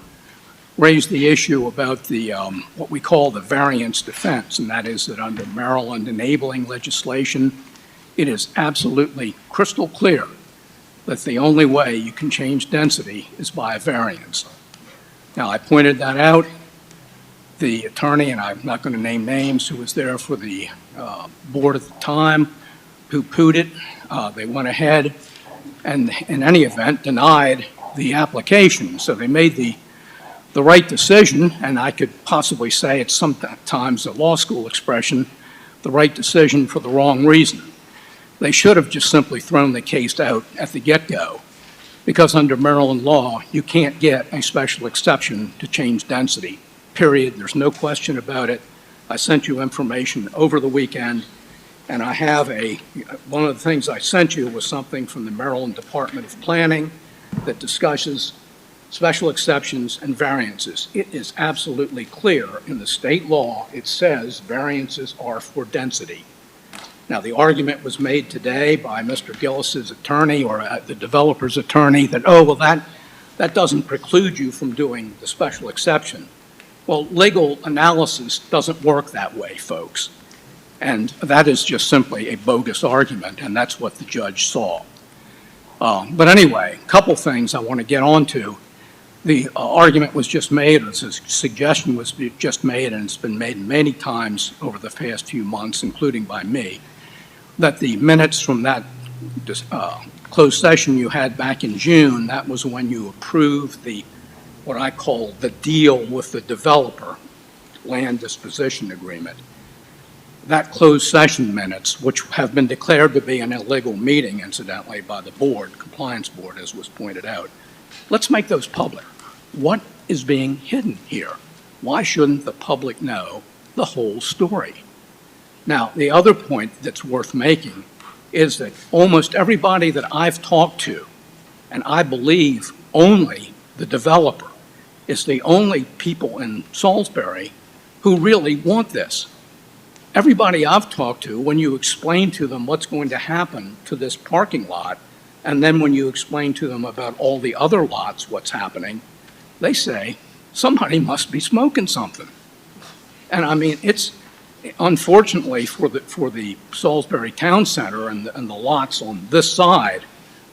raised the issue about the, what we call the variance defense, and that is that under Maryland enabling legislation, it is absolutely crystal clear that the only way you can change density is by a variance. Now, I pointed that out. The attorney, and I'm not going to name names, who was there for the board at the time, poo-pooed it. They went ahead and, in any event, denied the application. So they made the right decision, and I could possibly say it's sometimes a law school expression, the right decision for the wrong reason. They should have just simply thrown the case out at the get-go, because under Maryland law, you can't get a special exception to change density. Period. There's no question about it. I sent you information over the weekend, and I have one of the things I sent you was something from the Maryland Department of Planning that discusses special exceptions and variances. It is absolutely clear in the state law, it says variances are for density. Now, the argument was made today by Mr. Gillis's attorney or the developer's attorney that, oh, well, that doesn't preclude you from doing the special exception. Well, legal analysis doesn't work that way, folks. And that is just simply a bogus argument, and that's what the judge saw. But anyway, a couple things I want to get onto. The argument was just made, or the suggestion was just made, and it's been made many times over the past few months, including by me, that the minutes from that closed session you had back in June, that was when you approved what I call the deal with the developer, land disposition agreement. That closed session minutes, which have been declared to be an illegal meeting, incidentally, by the board, compliance board, as was pointed out, let's make those public. What is being hidden here? Why shouldn't the public know the whole story? Now, the other point that's worth making is that almost everybody that I've talked to, and I believe only the developer, is the only people in Salisbury who really want this. Everybody I've talked to, when you explain to them what's going to happen to this parking lot, and then when you explain to them about all the other lots, what's happening, they say, somebody must be smoking something. And I mean, it's, unfortunately for the Salisbury Town Center and the lots on this side,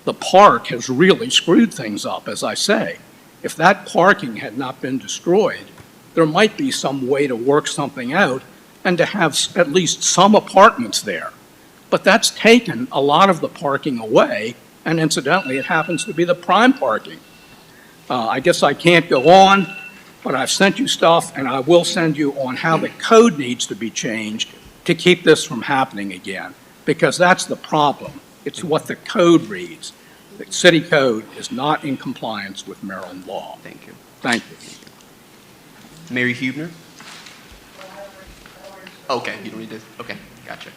the park has really screwed things up, as I say. If that parking had not been destroyed, there might be some way to work something out and to have at least some apartments there. But that's taken a lot of the parking away, and incidentally, it happens to be the prime parking. I guess I can't go on, but I've sent you stuff, and I will send you on how the code needs to be changed to keep this from happening again, because that's the problem. It's what the code reads. The city code is not in compliance with Maryland law. Thank you. Thank you. Mary Huebner? Okay, you don't need to, okay, gotcha.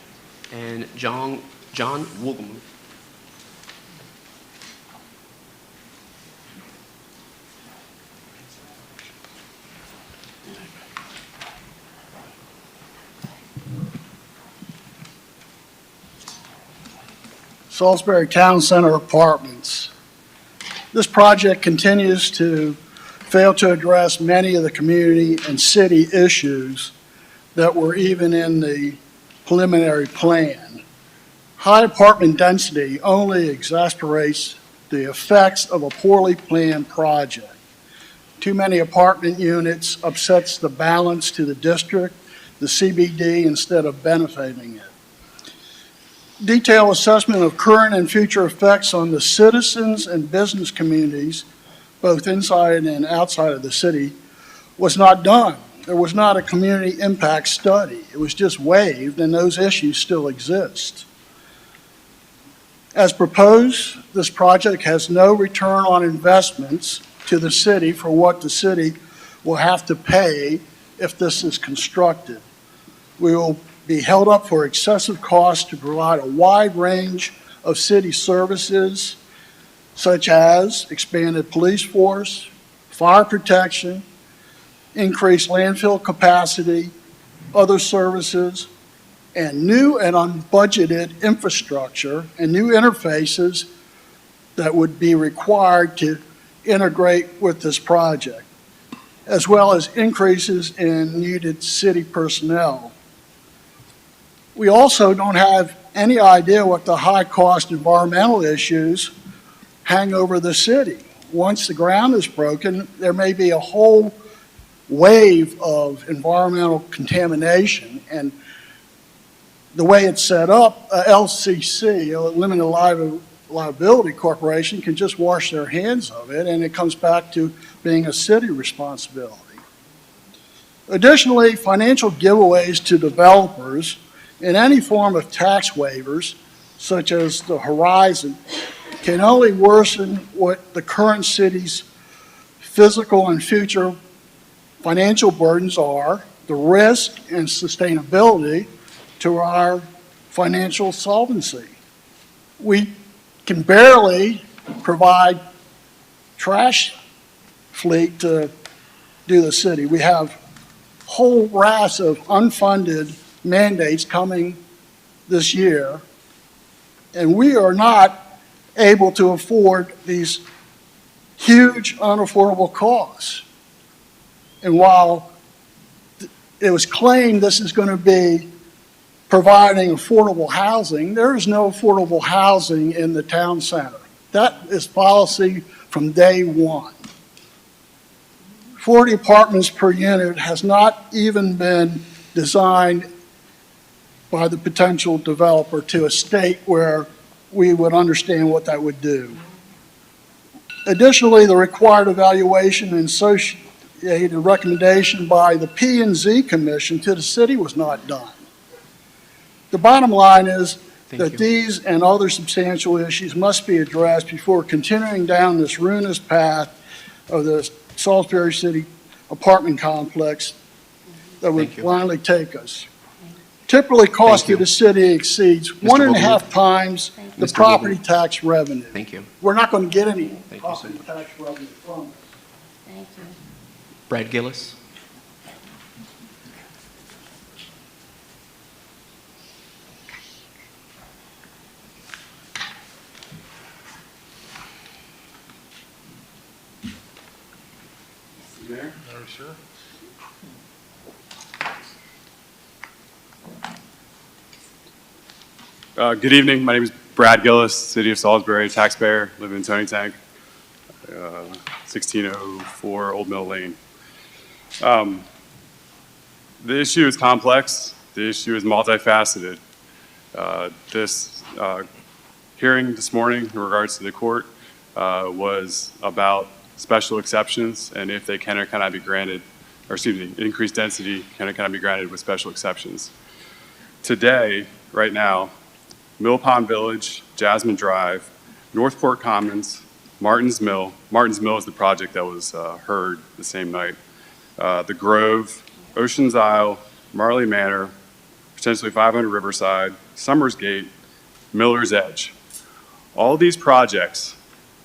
And John Woolgum. Salisbury Town Center Apartments. This project continues to fail to address many of the community and city issues that were even in the preliminary plan. High apartment density only exacerbates the effects of a poorly planned project. Too many apartment units upsets the balance to the district, the CBD, instead of benefiting it. Detailed assessment of current and future effects on the citizens and business communities, both inside and outside of the city, was not done. There was not a community impact study. It was just waived, and those issues still exist. As proposed, this project has no return on investments to the city for what the city will have to pay if this is constructed. We will be held up for excessive costs to provide a wide range of city services, such as expanded police force, fire protection, increased landfill capacity, other services, and new and unbudgeted infrastructure and new interfaces that would be required to integrate with this project, as well as increases in needed city personnel. We also don't have any idea what the high-cost environmental issues hang over the city. Once the ground is broken, there may be a whole wave of environmental contamination, and the way it's set up, LCC, Limited Liability Corporation, can just wash their hands of it, and it comes back to being a city responsibility. Additionally, financial giveaways to developers in any form of tax waivers, such as the Horizon, can only worsen what the current city's physical and future financial burdens are, the risk and sustainability to our financial solvency. We can barely provide trash fleet to do the city. We have whole rafts of unfunded mandates coming this year, and we are not able to afford these huge unaffordable costs. And while it was claimed this is going to be providing affordable housing, there is no affordable housing in the town center. That is policy from day one. 40 apartments per unit has not even been designed by the potential developer to a state where we would understand what that would do. Additionally, the required evaluation and associated recommendation by the P&Z Commission to the city was not done. The bottom line is that these and other substantial issues must be addressed before continuing down this ruinous path of the Salisbury City apartment complex that would finally take us. Typically, cost to the city exceeds one and a half times the property tax revenue. Thank you. We're not going to get any property tax revenue from it. Thank you. Brad Gillis. No, sir. Good evening. My name is Brad Gillis, City of Salisbury, taxpayer, live in Tony Tank, 1604 Old Mill Lane. The issue is complex. The issue is multifaceted. This hearing this morning in regards to the court was about special exceptions and if they can or cannot be granted, or excuse me, increased density can or cannot be granted with special exceptions. Today, right now, Mill Pond Village, Jasmine Drive, Northport Commons, Martin's Mill is the project that was heard the same night, The Grove, Ocean's Isle, Marley Manor, potentially 500 Riverside, Summers Gate, Miller's Edge. All these projects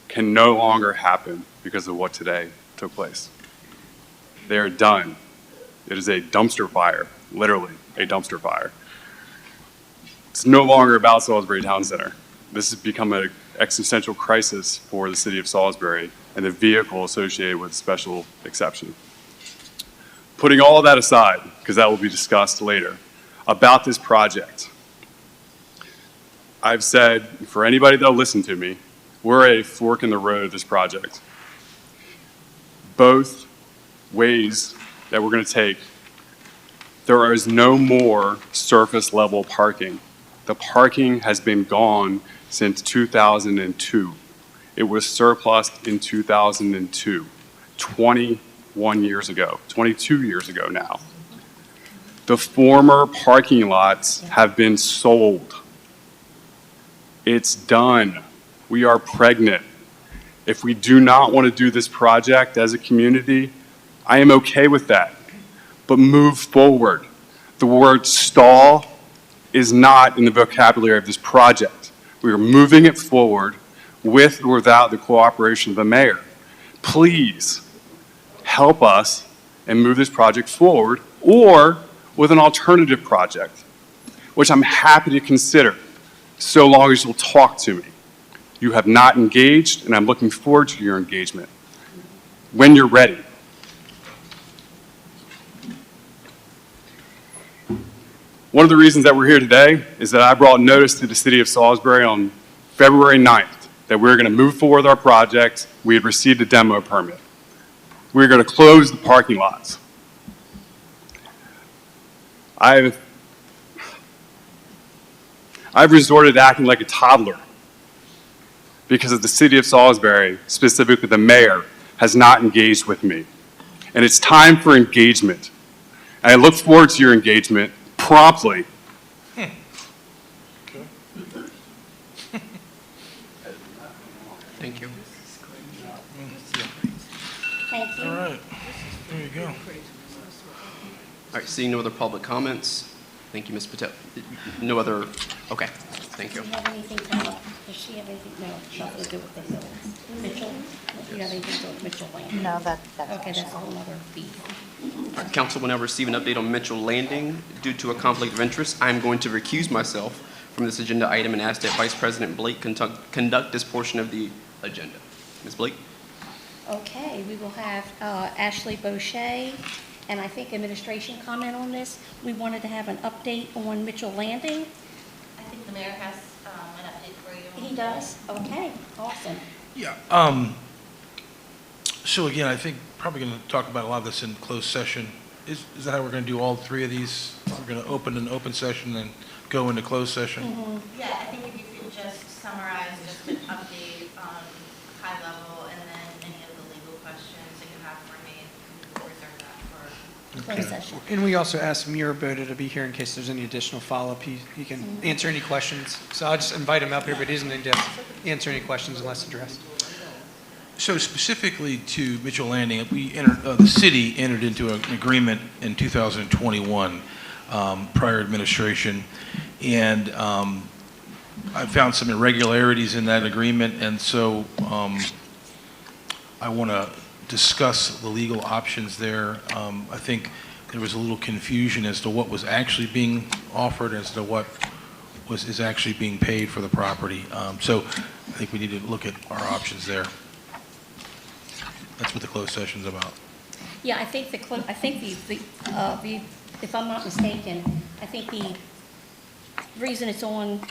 can no longer happen because of what today took place. They are done. It is a dumpster fire, literally a dumpster fire. It's no longer about Salisbury Town Center. This has become an existential crisis for the city of Salisbury and the vehicle associated with special exception. Putting all of that aside, because that will be discussed later, about this project, I've said, for anybody that'll listen to me, we're at a fork in the road of this project. Both ways that we're going to take, there is no more surface level parking. The parking has been gone since 2002. It was surplused in 2002, 20 21 years ago, 22 years ago now. The former parking lots have been sold. It's done. We are pregnant. If we do not want to do this project as a community, I am okay with that. But move forward. The word stall is not in the vocabulary of this project. We are moving it forward with or without the cooperation of the mayor. Please help us and move this project forward, or with an alternative project, which I'm happy to consider, so long as you'll talk to me. You have not engaged, and I'm looking forward to your engagement when you're ready. One of the reasons that we're here today is that I brought notice to the city of Salisbury on February 9th that we're going to move forward with our project. We had received a demo permit. We're going to close the parking lots. I've resorted to acting like a toddler because of the city of Salisbury, specifically the mayor, has not engaged with me. And it's time for engagement. And I look forward to your engagement promptly. Thank you. Thank you. All right, there you go. All right, seeing no other public comments. Thank you, Ms. Patel. No other, okay, thank you. Do you have anything to, does she have anything, no, nothing to do with the hills? Mitchell, do you have anything to do with Mitchell Landing? No, that's. Okay, that's a whole other beat. All right, council will now receive an update on Mitchell Landing. Due to a conflict of interest, I'm going to recuse myself from this agenda item and ask that Vice President Blake conduct this portion of the agenda. Ms. Blake? Okay, we will have Ashley Boucher, and I think administration comment on this. We wanted to have an update on Mitchell Landing. I think the mayor has an update for you. He does? Okay, awesome. Yeah. So again, I think probably going to talk about a lot of this in closed session. Is that how we're going to do all three of these? We're going to open an open session and go into closed session? Yeah, I think if you could just summarize, just an update, high level, and then any of the legal questions that you have for me, we'll reserve that for Closed session. And we also asked Miraboda to be here in case there's any additional follow-up. He can answer any questions. So I'll just invite him up here, but he doesn't need to answer any questions unless addressed. So specifically to Mitchell Landing, we entered, the city entered into an agreement in 2021, prior administration, and I found some irregularities in that agreement, and so I want to discuss the legal options there. I think there was a little confusion as to what was actually being offered as to what is actually being paid for the property. So I think we need to look at our options there. That's what the closed session's about. Yeah, I think if I'm not mistaken, I think the reason it's on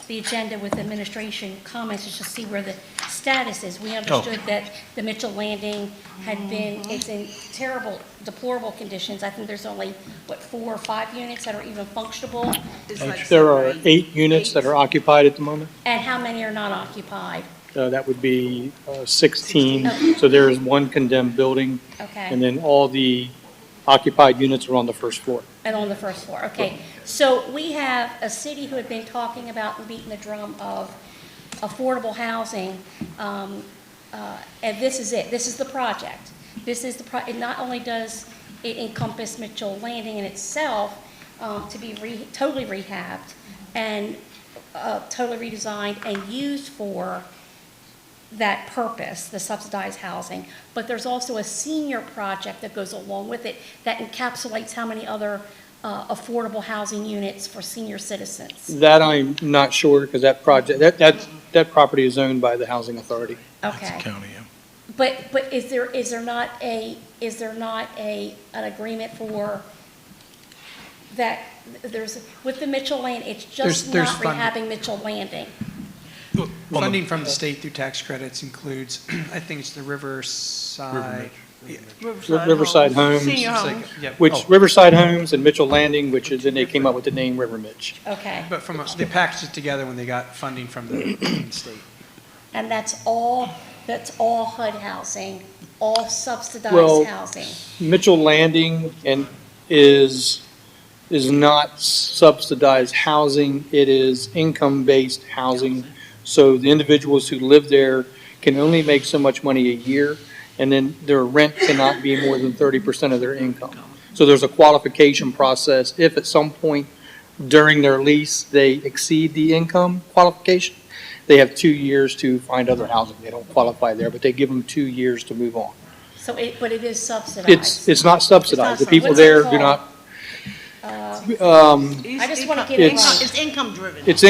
the agenda with administration comments is to see where the status is. We understood that the Mitchell Landing had been, it's in terrible, deplorable conditions. I think there's only, 4 or 5 units that are even functionable? There are 8 units that are occupied at the moment. And how many are not occupied? That would be 16. So there is one condemned building, Okay. and then all the occupied units are on the first floor. And on the first floor, okay. So we have a city who had been talking about beating the drum of affordable housing, and this is it. This is the project. This is the it not only does it encompass Mitchell Landing in itself to be totally rehabbed and totally redesigned and used for that purpose, the subsidized housing, but there's also a senior project that goes along with it that encapsulates how many other affordable housing units for senior citizens. That I'm not sure, because that project, that property is owned by the Housing Authority. Okay. That's the county, yeah. But is there not an agreement for that? There's with the Mitchell Landing, it's just There's not rehabbing Mitchell Landing. Funding from the state through tax credits includes, I think it's the Riverside. Riverside Homes. Senior homes. Riverside Homes and Mitchell Landing, which is, then they came up with the name River Mitch. Okay. But they packaged it together when they got funding from the state. And that's all HUD housing, all subsidized Well, housing? Mitchell Landing is not subsidized housing, it is income-based housing. So the individuals who live there can only make so much money a year, and then their rent cannot be more than 30% of their income. So there's a qualification process. If at some point during their lease, they exceed the income qualification, they have 2 years to find other housing. They don't qualify there, but they give them 2 years to move on. So but it is subsidized? It's not subsidized. The people What's it there do called? not, I just want to get it right. It's income driven. it's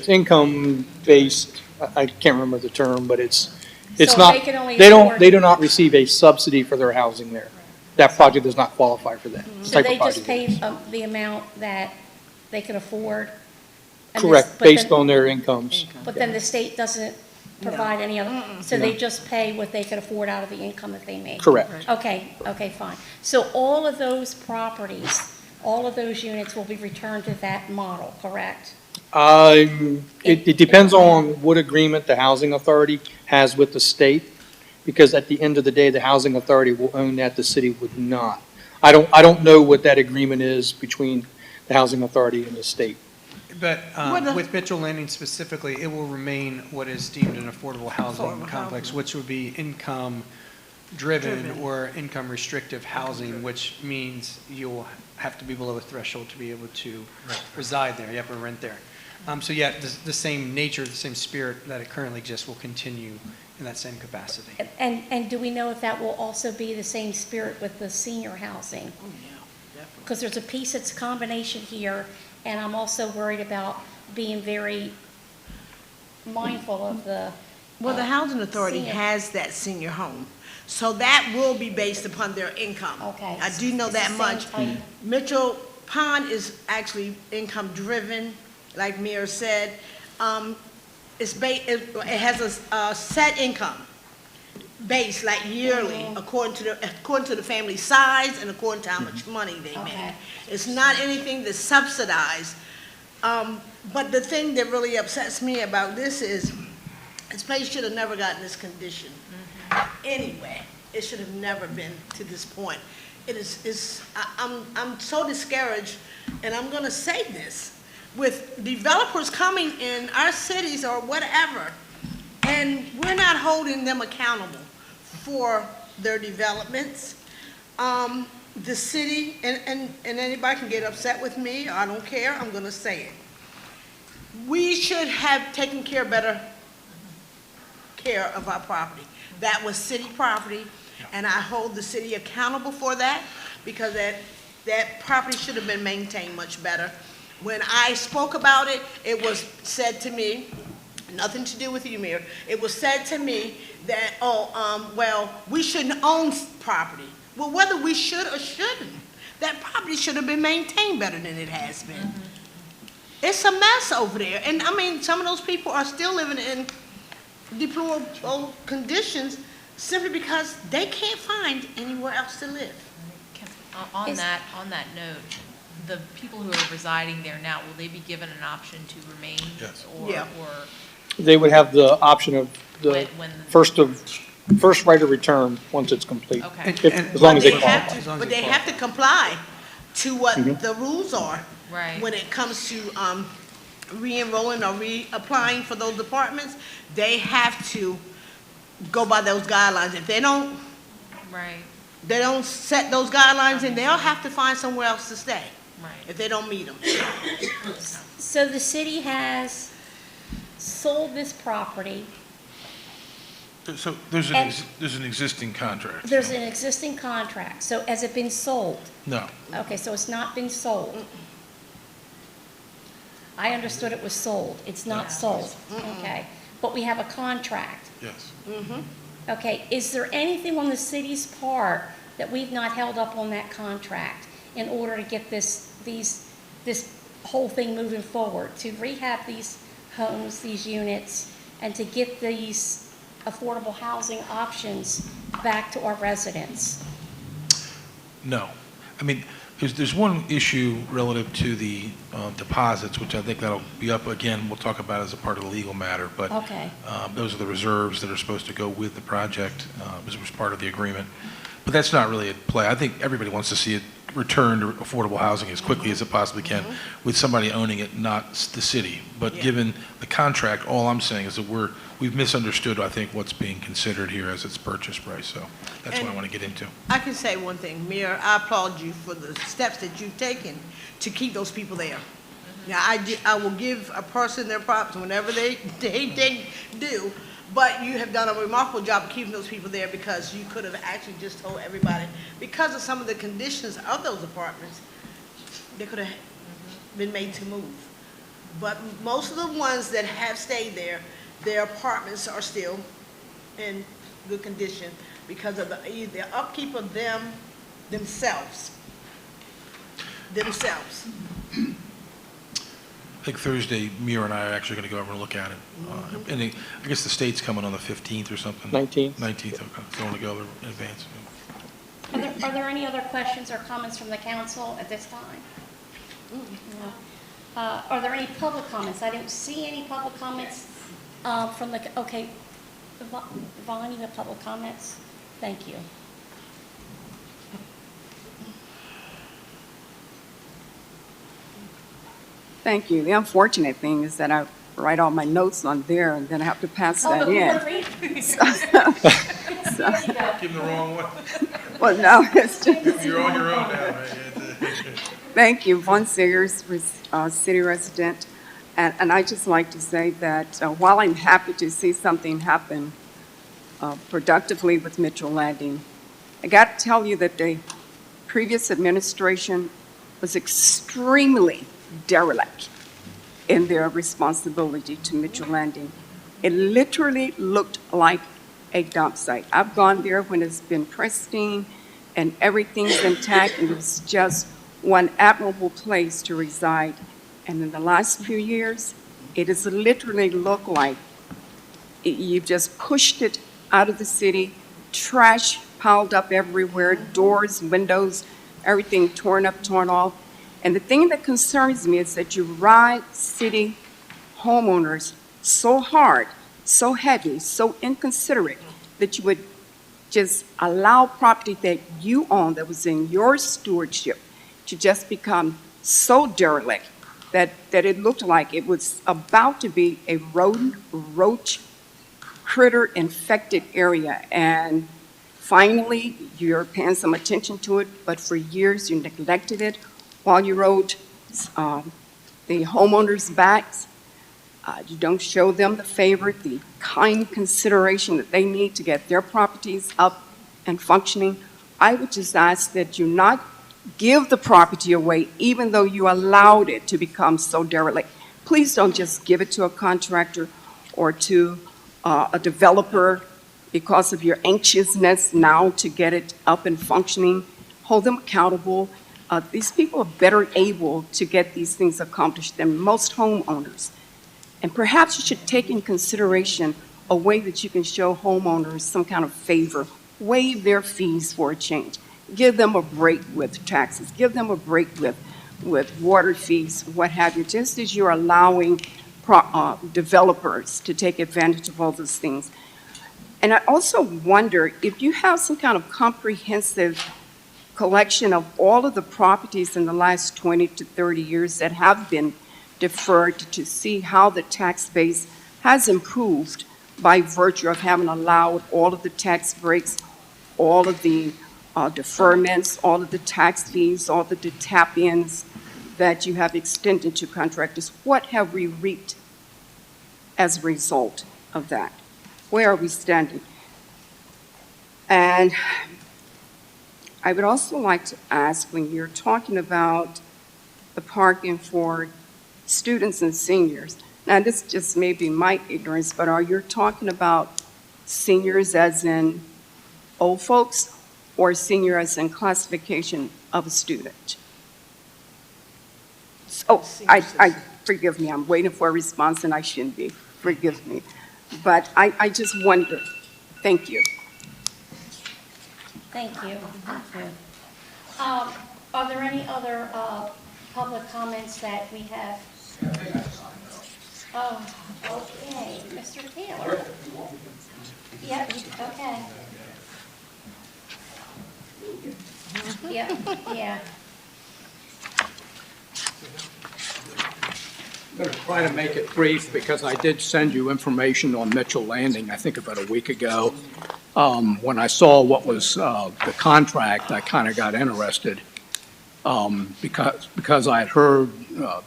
income based. I can't remember the term, but it's So not, they can only they afford- do not receive a subsidy for their housing there. That project does not qualify for that So type they of just project. pay the amount that they can afford? And Correct, but based then- on their incomes. But then the state doesn't provide any other, so they just pay what they could afford out of the income that they make? Correct. Okay, fine. So all of those properties, all of those units will be returned to that model, correct? It depends on what agreement the housing authority has with the state, because at the end of the day, the housing authority will own that, the city would not. I don't know what that agreement is between the housing authority and the state. But What the- with Mitchell Landing specifically, it will remain what is deemed an affordable housing Affordable complex, housing. which would be income-driven or income-restrictive housing, which means you'll have to be below a threshold to be able to reside there. You have to rent there. So yeah, the same nature, the same spirit that it currently exists will continue in that same capacity. And do we know if that will also be the same spirit with the senior housing? Because there's a piece that's a combination here, and I'm also worried about being very mindful of the. Well, the housing authority senior- has that senior home, so that will be based upon their income. Okay. I do know It's that the much. same type. Mitchell Pond is actually income driven, like Mayor said. It has a set income base, like yearly, according to the family size and according to how much money they make. Okay. It's not anything that's subsidized. But the thing that really upsets me about this is, this place should have never gotten this condition. Anyway, it should have never been to this point. I'm so discouraged, and I'm gonna say this, with developers coming in our cities or whatever, and we're not holding them accountable for their developments. The city, and anybody can get upset with me, I don't care, I'm gonna say it. We should have taken better care of our property. That was city property, and I hold the city accountable for that, because that property should have been maintained much better. When I spoke about it, it was said to me, nothing to do with you, Mayor, it was said to me that, well, we shouldn't own property. Well, whether we should or shouldn't, that property should have been maintained better than it has been. It's a mess over there, and I mean, some of those people are still living in deplorable conditions simply because they can't find anywhere else to live. On that note, the people who are residing there now, will they be given an option to remain? Yes. Yeah. Or They would have the option of the when? first right of return once it's complete. Okay. As long as they But have qualify. to- But they have to comply to what Mhm. the rules are Right. when it comes to re-enrolling or reapplying for those apartments. They have to go by those guidelines. If they don't set those guidelines, then they'll have to find somewhere else to stay. Right. If they don't meet them. So the city has sold this property. So there's And- there's an existing contract. There's an existing contract, so has it been sold? No. Okay, so it's not been sold. I understood it was sold. It's not sold, okay? But we have a contract. Yes. Okay, is there anything on the city's part that we've not held up on that contract in order to get this whole thing moving forward, to rehab these homes, these units, and to get these affordable housing options back to our residents? No. I mean, There's one issue relative to the deposits, which I think that'll be up again, we'll talk about as a part of the legal matter, but Okay. those are the reserves that are supposed to go with the project, as was part of the agreement. But that's not really at play. I think everybody wants to see it return to affordable housing as quickly as it possibly can, with somebody owning it, not the city. But given the contract, all I'm saying is that we've misunderstood, I think, what's being considered here as its purchase price, so that's what I want to get into. I can say one thing, Mayor, I applaud you for the steps that you've taken to keep those people there. Now, I will give a person their props whenever they do, but you have done a remarkable job of keeping those people there, because you could have actually just told everybody, because of some of the conditions of those apartments, they could have been made to move. But most of the ones that have stayed there, their apartments are still in good condition because of the upkeep of themselves. I think Thursday, Mira and I are actually going to go over and look at it. And I guess the state's coming on the 15th or something. 19th. 19th, okay. So I want to go there in advance. Are there any other questions or comments from the council at this time? No. Are there any public comments? I don't see any public comments from the, okay. Vaughn, you have public comments? Thank you. Thank you. The unfortunate thing is that I write all my notes on there, and then I have to pass that in. Give them the wrong one. Well, no, it's just. You're on your own now, right? Thank you, Von Sears, city resident. And I just like to say that while I'm happy to see something happen productively with Mitchell Landing, I got to tell you that the previous administration was extremely derelict in their responsibility to Mitchell Landing. It literally looked like a dump site. I've gone there when it's been pristine and everything's intact, and it's just one admirable place to reside. And in the last few years, it has literally looked like you've just pushed it out of the city, trash piled up everywhere, doors, windows, everything torn up, torn off. And the thing that concerns me is that you ride city homeowners so hard, so heavy, so inconsiderate, that you would just allow property that you own, that was in your stewardship, to just become so derelict that it looked like it was about to be a rodent, roach, critter-infected area. And finally, you're paying some attention to it, but for years you neglected it while you rode the homeowners' backs. You don't show them the favor, the kind consideration that they need to get their properties up and functioning. I would just ask that you not give the property away, even though you allowed it to become so derelict. Please don't just give it to a contractor or to a developer because of your anxiousness now to get it up and functioning. Hold them accountable. These people are better able to get these things accomplished than most homeowners. And perhaps you should take in consideration a way that you can show homeowners some kind of favor. Waive their fees for a change. Give them a break with taxes. Give them a break with water fees, what have you, just as you're allowing developers to take advantage of all those things. And I also wonder if you have some kind of comprehensive collection of all of the properties in the last 20 to 30 years that have been deferred, to see how the tax base has improved by virtue of having allowed all of the tax breaks, all of the deferments, all of the tax fees, all of the tap-ins that you have extended to contractors. What have we reaped as a result of that? Where are we standing? And I would also like to ask, when you're talking about the parking for students and seniors, now this just may be my ignorance, but are you talking about seniors as in old folks, or senior as in classification of a student? Oh, I forgive me, I'm waiting for a response and I shouldn't be, forgive me. But I just wonder, thank you. Thank you. Are there any other public comments that we have? Oh, okay, Mr. Taylor. Yep, okay. Yep, yeah. I'm going to try to make it brief because I did send you information on Mitchell Landing, I think about a week ago. When I saw what was the contract, I kind of got interested because I had heard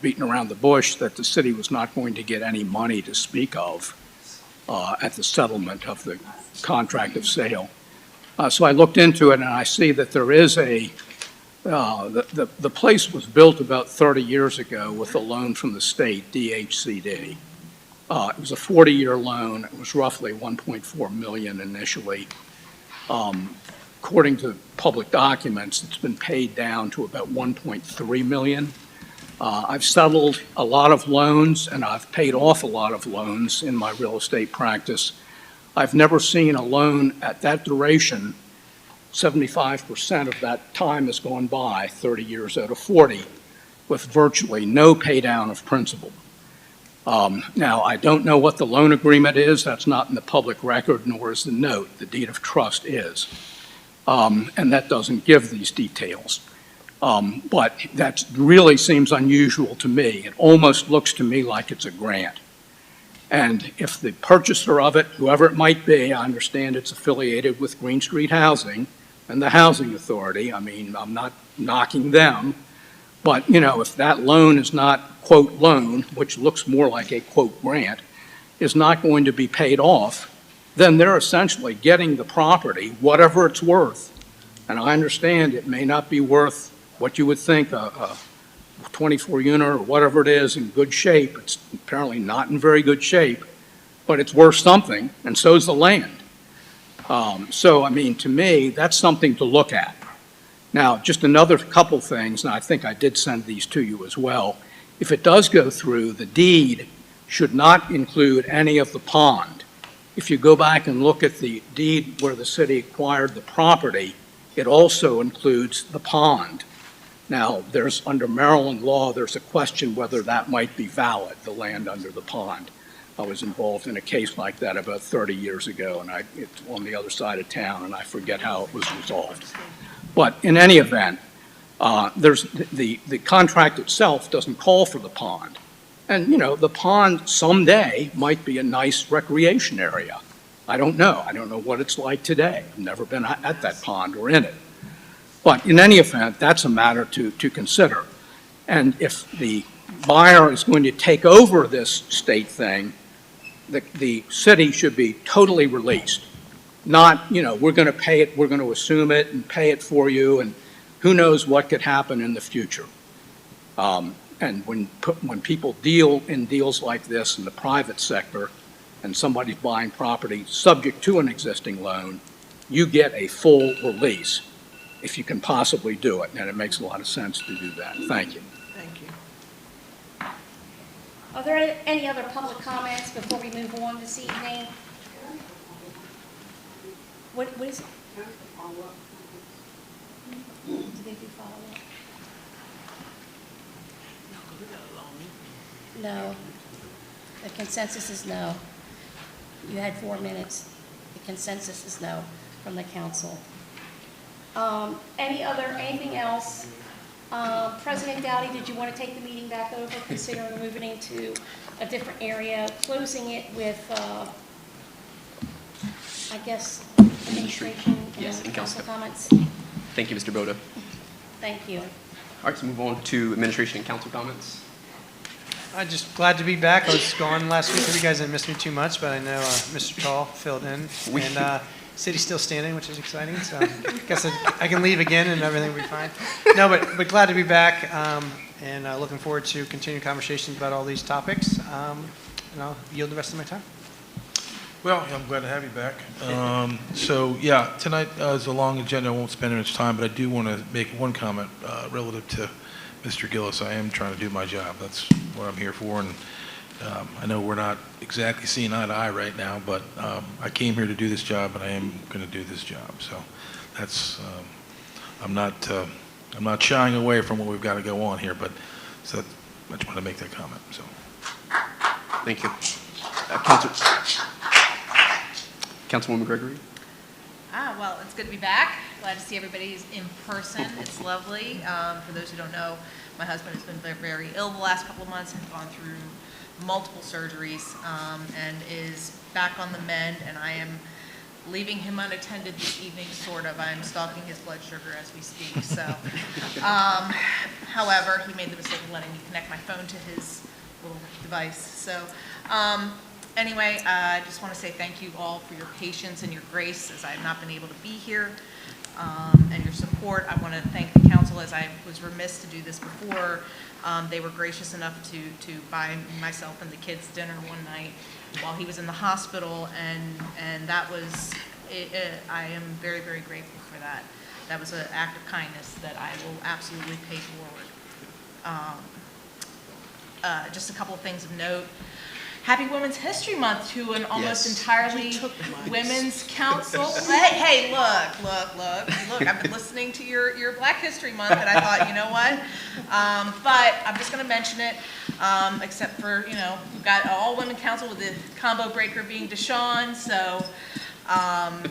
beating around the bush that the city was not going to get any money to speak of at the settlement of the contract of sale. So I looked into it and I see that there is the place was built about 30 years ago with a loan from the state, DHCD. It was a 40-year loan. It was roughly $1.4 million initially. According to public documents, it's been paid down to about $1.3 million. I've settled a lot of loans and I've paid off a lot of loans in my real estate practice. I've never seen a loan at that duration. 75% of that time has gone by, 30 years out of 40, with virtually no pay down of principal. Now, I don't know what the loan agreement is. That's not in the public record, nor is the note. The deed of trust is. And that doesn't give these details. But that really seems unusual to me. It almost looks to me like it's a grant. And if the purchaser of it, whoever it might be, I understand it's affiliated with Green Street Housing and the Housing Authority. I mean, I'm not knocking them. But, you know, if that loan is not, quote, loan, which looks more like a, quote, grant, is not going to be paid off, then they're essentially getting the property, whatever it's worth. And I understand it may not be worth what you would think a 24-unit or whatever it is in good shape. It's apparently not in very good shape, but it's worth something, and so is the land. So, I mean, to me, that's something to look at. Now, just another couple things, and I think I did send these to you as well. If it does go through, the deed should not include any of the pond. If you go back and look at the deed where the city acquired the property, it also includes the pond. Now, under Maryland law, there's a question whether that might be valid, the land under the pond. I was involved in a case like that about 30 years ago, and it's on the other side of town, and I forget how it was resolved. But in any event, the contract itself doesn't call for the pond. And, you know, the pond someday might be a nice recreation area. I don't know. I don't know what it's like today. I've never been at that pond or in it. But in any event, that's a matter to consider. And if the buyer is going to take over this state thing, the city should be totally released. Not, you know, we're going to pay it, we're going to assume it and pay it for you, and who knows what could happen in the future. And when people deal in deals like this in the private sector, and somebody's buying property subject to an existing loan, you get a full release if you can possibly do it, and it makes a lot of sense to do that. Thank you. Thank you. Are there any other public comments before we move on this evening? What is it? Do they do follow-up? No. The consensus is no. You had 4 minutes. The consensus is no from the council. Anything else? President Dowdy, did you want to take the meeting back over, considering moving into a different area, closing it with, I guess, administration and council comments? Thank you, Mr. Boda. Thank you. All right, so move on to administration and council comments. I'm just glad to be back. I was gone last week. You guys didn't miss me too much, but I know Mr. Tall filled in. And city's still standing, which is exciting. So I guess I can leave again and everything will be fine. No, but glad to be back and looking forward to continuing conversations about all these topics. And I'll yield the rest of my time. Well, I'm glad to have you back. So, yeah, tonight is a long agenda. I won't spend much time, but I do want to make one comment relative to Mr. Gillis. I am trying to do my job. That's what I'm here for. And I know we're not exactly seeing eye to eye right now, but I came here to do this job, and I am going to do this job. So that's, I'm not I'm not shying away from what we've got to go on here, but so I just want to make that comment, so. Thank you. Councilwoman Gregory? Well, it's good to be back. Glad to see everybody in person. It's lovely. For those who don't know, my husband has been very, very ill the last couple of months, has gone through multiple surgeries, and is back on the mend, and I am leaving him unattended this evening, sort of. I'm stalking his blood sugar as we speak, so. However, he made the mistake of letting me connect my phone to his little device, so. Anyway, I just want to say thank you all for your patience and your grace as I have not been able to be here, and your support. I want to thank the council, as I was remiss to do this before. They were gracious enough to buy myself and the kids dinner one night while he was in the hospital, and that was, I am very, very grateful for that. That was an act of kindness that I will absolutely pay forward. Just a couple of things of note. Happy Women's History Month to an almost entirely women's council. Hey, look, I've been listening to your Black History Month, and I thought, you know what? But I'm just going to mention it, except for, we've got all women council with the combo breaker being Deshawn, so, I'm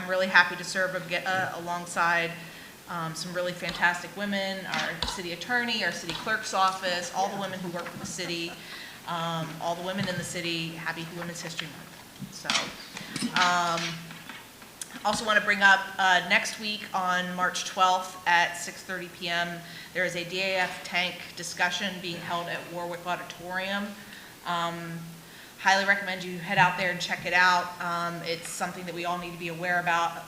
really happy to serve alongside some really fantastic women, our city attorney, our city clerk's office, all the women who work for the city, all the women in the city. Happy Women's History Month. So, also want to bring up next week on March 12th at 6:30 p.m. there is a DAF tank discussion being held at Warwick Auditorium. Highly recommend you head out there and check it out. It's something that we all need to be aware about.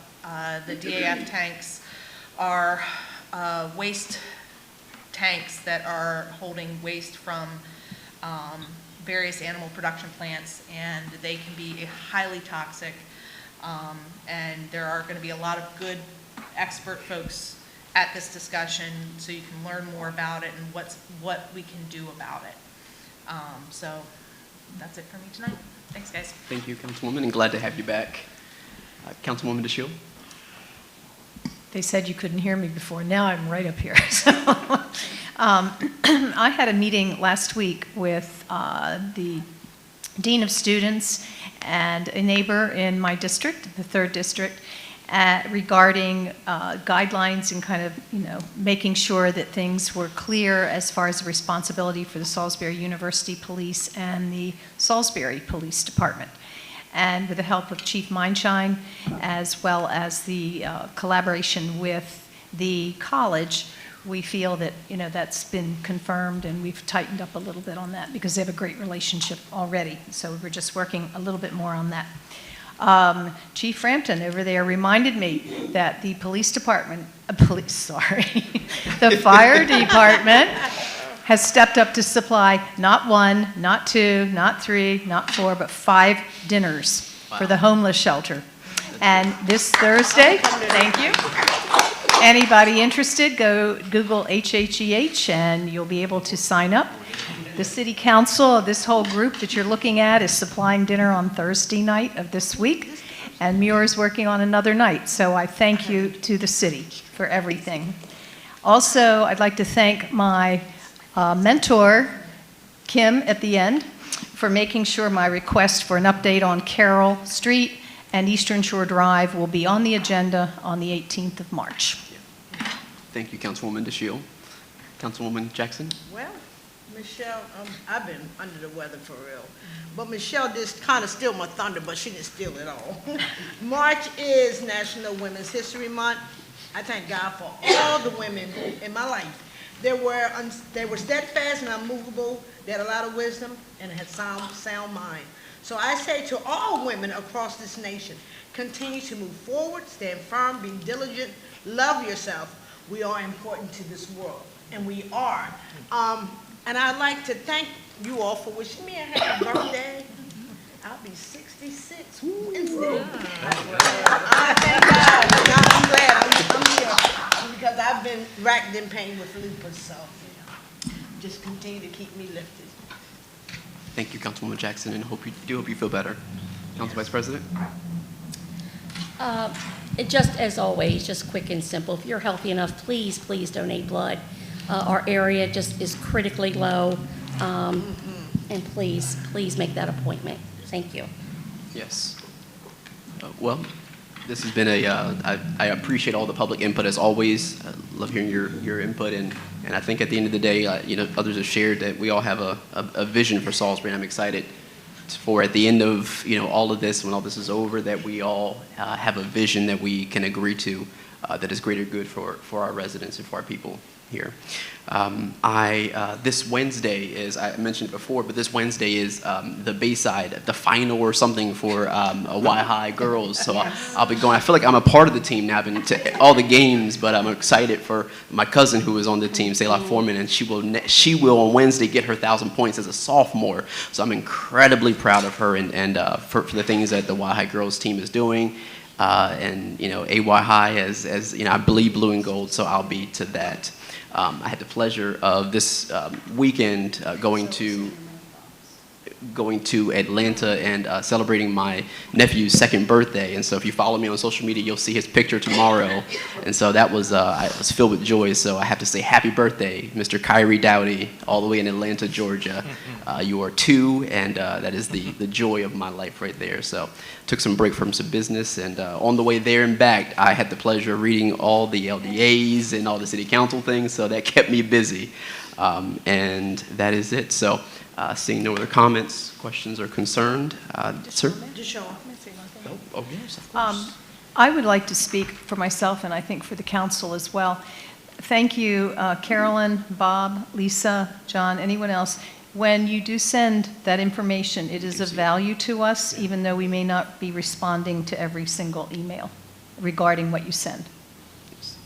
The DAF tanks are waste tanks that are holding waste from various animal production plants, and they can be highly toxic. And there are going to be a lot of good expert folks at this discussion, so you can learn more about it and what we can do about it. So that's it for me tonight. Thanks, guys. Thank you, Councilwoman, and glad to have you back. Councilwoman DeShield? They said you couldn't hear me before. Now I'm right up here. So, I had a meeting last week with the Dean of Students and a neighbor in my district, the 3rd District, regarding guidelines and kind of, making sure that things were clear as far as the responsibility for the Salisbury University Police and the Salisbury Police Department. And with the help of Chief Mindshine, as well as the collaboration with the college, we feel that, that's been confirmed, and we've tightened up a little bit on that because they have a great relationship already. So we're just working a little bit more on that. Chief Frampton over there reminded me that the police department, the fire department has stepped up to supply not 1, not 2, not 3, not 4, but 5 dinners for the homeless shelter. And this Thursday, thank you. Anybody interested, go Google HHEH and you'll be able to sign up. The city council, this whole group that you're looking at, is supplying dinner on Thursday night of this week, and Muir is working on another night. So I thank you to the city for everything. Also, I'd like to thank my mentor, Kim, at the end, for making sure my request for an update on Carroll Street and Eastern Shore Drive will be on the agenda on the 18th of March. Thank you, Councilwoman DeShield. Councilwoman Jackson? Well, Michelle, I've been under the weather for real. But Michelle just kind of stole my thunder, but she didn't steal it all. March is National Women's History Month. I thank God for all the women in my life. They were steadfast and unmovable. They had a lot of wisdom and had sound mind. So I say to all women across this nation, continue to move forward, stand firm, be diligent, love yourself. We are important to this world, and we are. And I'd like to thank you all for wishing me a happy birthday. I'll be 66 Wednesday. Thank God. I'm glad I'm here because I've been racked in pain with lupus, so just continue to keep me lifted. Thank you, Councilwoman Jackson, and hope you feel better. Council Vice President? Just as always, just quick and simple. If you're healthy enough, please, please donate blood. Our area just is critically low, and please, please make that appointment. Thank you. Yes. Well, this has been I appreciate all the public input as always. I love hearing your input, and I think at the end of the day, others have shared that we all have a vision for Salisbury, and I'm excited for at the end of all of this, when all this is over, that we all have a vision that we can agree to that is greater good for our residents and for our people here. This Wednesday is, I mentioned it before, but this Wednesday is the Bayside, the final or something for Y High girls. So I'll be going. I feel like I'm a part of the team now. I've been to all the games, but I'm excited for my cousin who is on the team, Selah Foreman, and she will on Wednesday get her 1,000 points as a sophomore. So I'm incredibly proud of her and for the things that the Y High girls team is doing. And AY High as I believe blue and gold, so I'll be to that. I had the pleasure of this weekend going to Atlanta and celebrating my nephew's 2nd birthday. And so if you follow me on social media, you'll see his picture tomorrow. And so that was, I was filled with joy. So I have to say happy birthday, Mr. Kyrie Dowdy, all the way in Atlanta, Georgia. You are 2, and that is the joy of my life right there. So took some break from some business, and on the way there and back, I had the pleasure of reading all the LDAs and all the city council things, so that kept me busy. And that is it. So seeing no other comments, questions, or concerned, sir? Oh, yes, of course. I would like to speak for myself, and I think for the council as well. Thank you, Carolyn, Bob, Lisa, John, anyone else. When you do send that information, it is of value to us, even though we may not be responding to every single email regarding what you send.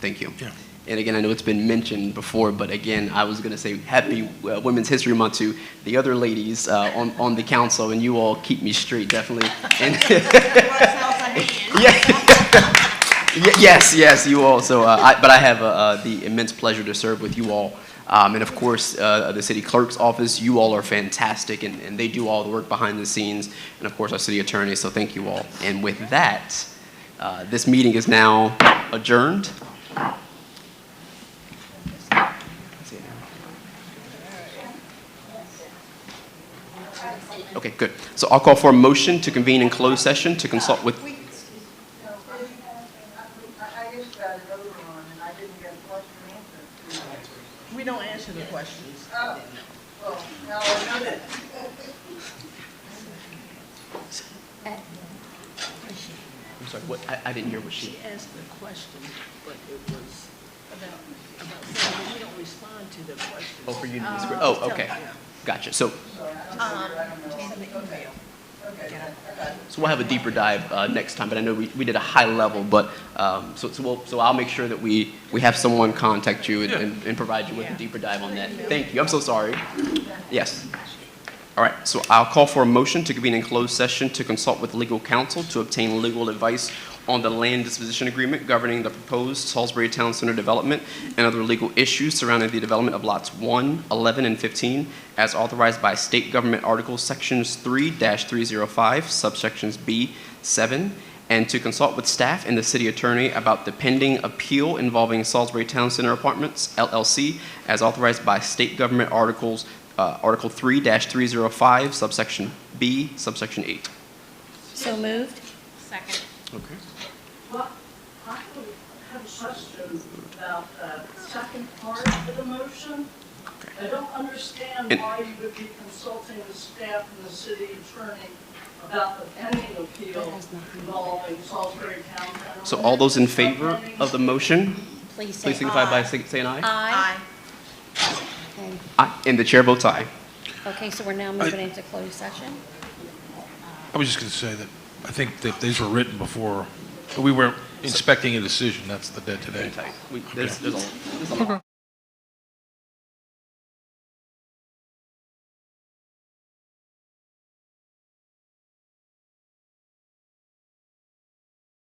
Thank you. Yeah. And again, I know it's been mentioned before, but again, I was going to say happy Women's History Month to the other ladies on the council, and you all keep me straight, definitely. And yes, you all. So, but I have the immense pleasure to serve with you all. And of course, the city clerk's office, you all are fantastic, and they do all the work behind the scenes. And of course, our city attorney, so thank you all. And with that, this meeting is now adjourned. Okay, good. So I'll call for a motion to convene in closed session to consult with... We don't answer the questions. Oh, well, now I know that. I'm sorry, what? I didn't hear what She asked the question, but it was about saying we don't respond to the questions. Oh, for you to disagree. Oh, okay. Gotcha. So we'll have a deeper dive next time, but I know we did a high level, but so I'll make sure that we have someone contact you and provide you with a deeper dive on that. Thank you. I'm so sorry. Yes. All right. So I'll call for a motion to convene in closed session to consult with legal counsel to obtain legal advice on the land disposition agreement governing the proposed Salisbury Town Center development and other legal issues surrounding the development of lots 1, 11, and 15 as authorized by state government articles sections 3-305, subsections B, 7, and to consult with staff and the city attorney about the pending appeal involving Salisbury Town Center Apartments, LLC, as authorized by state government articles, Article 3-305, subsection B, subsection 8. So moved. Second. Okay. Well, I have a question about the second part of the motion. I don't understand why you would be consulting the staff and the city attorney about the pending appeal involving Salisbury Town Center. So all those in favor of the motion, Please signify by saying aye. Aye. Aye. And the chair votes aye. Okay, so we're now moving into closed session. I was just going to say that I think that these were written before we were inspecting a decision. That's the dead today. There's a lot.